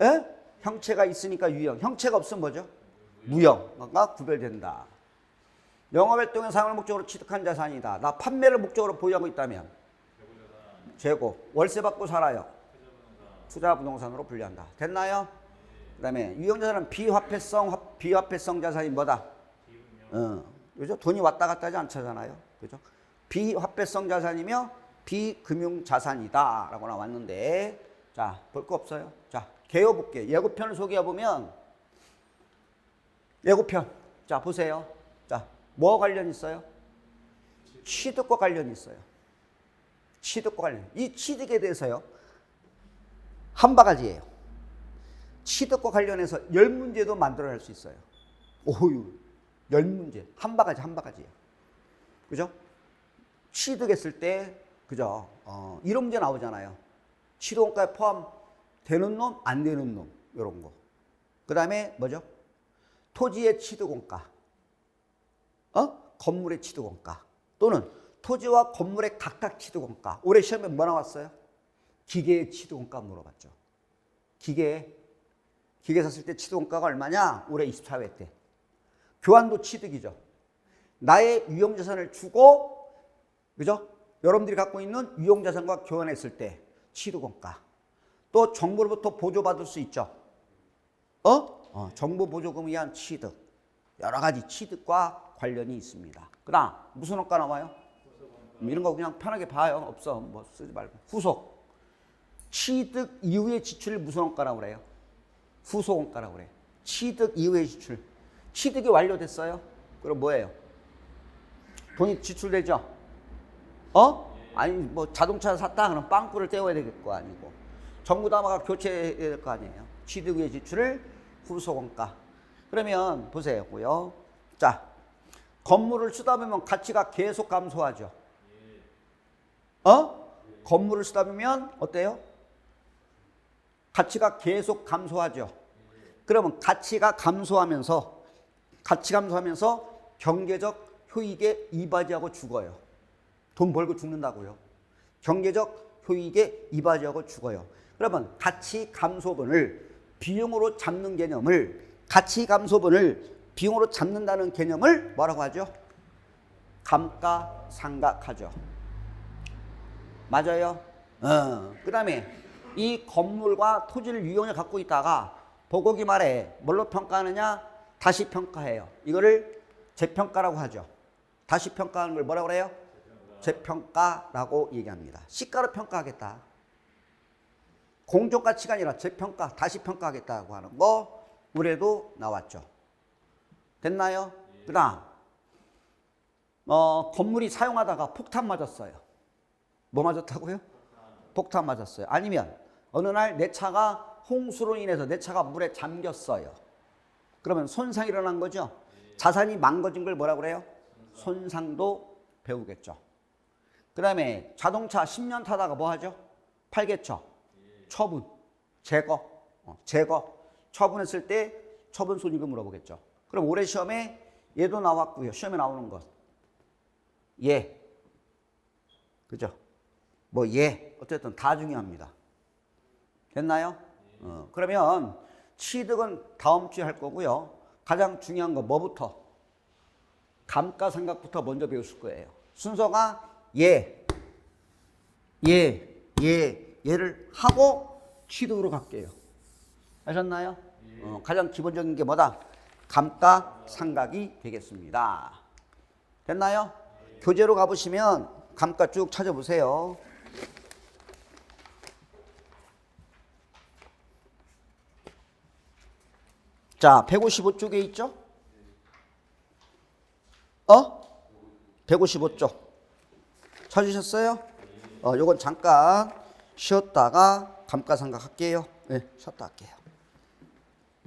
예? 형체가 있으니까 유형. 형체가 없으면 뭐죠? 무형과 구별된다. 영업활동에 사용을 목적으로 취득한 자산이다. 나 판매를 목적으로 보유하고 있다면 재고. 월세 받고 살아요. 투자부동산으로 분류한다. 됐나요? 그 다음에 유형자산은 비화폐성 자산이 뭐다? 그죠? 돈이 왔다 갔다 하지 않잖아요. 그죠? 비화폐성 자산이며 비금융자산이다. 라고 나왔는데, 자, 볼 거 없어요. 자, 개요 볼게요. 예고편을 소개해보면, 예고편. 자, 보세요. 자, 뭐 관련 있어요? 취득과 관련이 있어요. 취득과 관련. 이 취득에 대해서요. 한 바가지예요. 취득과 관련해서 10문제도 만들어낼 수 있어요. 오유, 10문제. 한 바가지예요. 그죠? 취득했을 때, 그죠? 이런 문제 나오잖아요. 취득원가에 포함되는 놈, 안 되는 놈, 이런 거. 그 다음에 뭐죠? 토지의 취득원가, 건물의 취득원가, 또는 토지와 건물의 각각 취득원가. 올해 시험에 뭐 나왔어요? 기계의 취득원가 물어봤죠. 기계 샀을 때 취득원가가 얼마냐? 올해 24회 때. 교환도 취득이죠. 나의 유형자산을 주고, 그죠? 여러분들이 갖고 있는 유형자산과 교환했을 때 취득원가. 또 정부로부터 보조받을 수 있죠. 정부 보조금에 의한 취득. 여러 가지 취득과 관련이 있습니다. 그 다음 무슨 원가 나와요? 이런 거 그냥 편하게 봐요. 없어. 뭐 쓰지 말고. 후속. 취득 이후의 지출을 무슨 원가라고 그래요? 후속 원가라고 그래요. 취득 이후의 지출. 취득이 완료됐어요? 그럼 뭐예요? 돈이 지출되죠? 아니 뭐 자동차 샀다 그럼 빵꾸를 떼어야 될 거 아니고 전구담화가 교체해야 될 거 아니에요. 취득 후의 지출을 후속 원가. 그러면 보세요고요. 자, 건물을 쓰다 보면 가치가 계속 감소하죠. 건물을 쓰다 보면 어때요? 가치가 계속 감소하죠. 그러면 가치가 감소하면서 경제적 효익에 이바지하고 죽어요. 돈 벌고 죽는다고요. 경제적 효익에 이바지하고 죽어요. 그러면 가치 감소분을 비용으로 잡는 개념을 잡는다는 개념을 뭐라고 하죠? 감가상각하죠. 맞아요? 그다음에 이 건물과 토지를 유용히 갖고 있다가 보고기 말에 뭘로 평가하느냐? 다시 평가해요. 이거를 재평가라고 하죠. 다시 평가하는 걸 뭐라고 그래요? 재평가라고 얘기합니다. 시가로 평가하겠다. 공정가치가 아니라 재평가, 다시 평가하겠다고 하는 거 우리도 나왔죠. 됐나요? 그 다음 건물이 사용하다가 폭탄 맞았어요. 뭐 맞았다고요? 폭탄 맞았어요. 아니면 어느 날 내 차가 홍수로 인해서 내 차가 물에 잠겼어요. 그러면 손상이 일어난 거죠. 자산이 망가진 걸 뭐라고 그래요? 손상도 배우겠죠. 그 다음에 자동차 10년 타다가 뭐 하죠? 팔겠죠. 처분, 제거, 처분했을 때 처분 손익을 물어보겠죠. 그럼 올해 시험에 얘도 나왔고요. 시험에 나오는 것. 예. 그죠? 뭐 예. 어쨌든 다 중요합니다. 됐나요? 그러면 취득은 다음 주에 할 거고요. 가장 중요한 거 뭐부터? 감가상각부터 먼저 배우실 거예요. 순서가 얘를 하고 취득으로 갈게요. 하셨나요? 가장 기본적인 게 뭐다? 감가상각이 되겠습니다. 됐나요? 교재로 가보시면 감가 쭉 찾아보세요. 자, 155쪽에 있죠? 155쪽. 찾으셨어요? 요건 잠깐 쉬었다가 감가상각 할게요. 네, 쉬었다 할게요.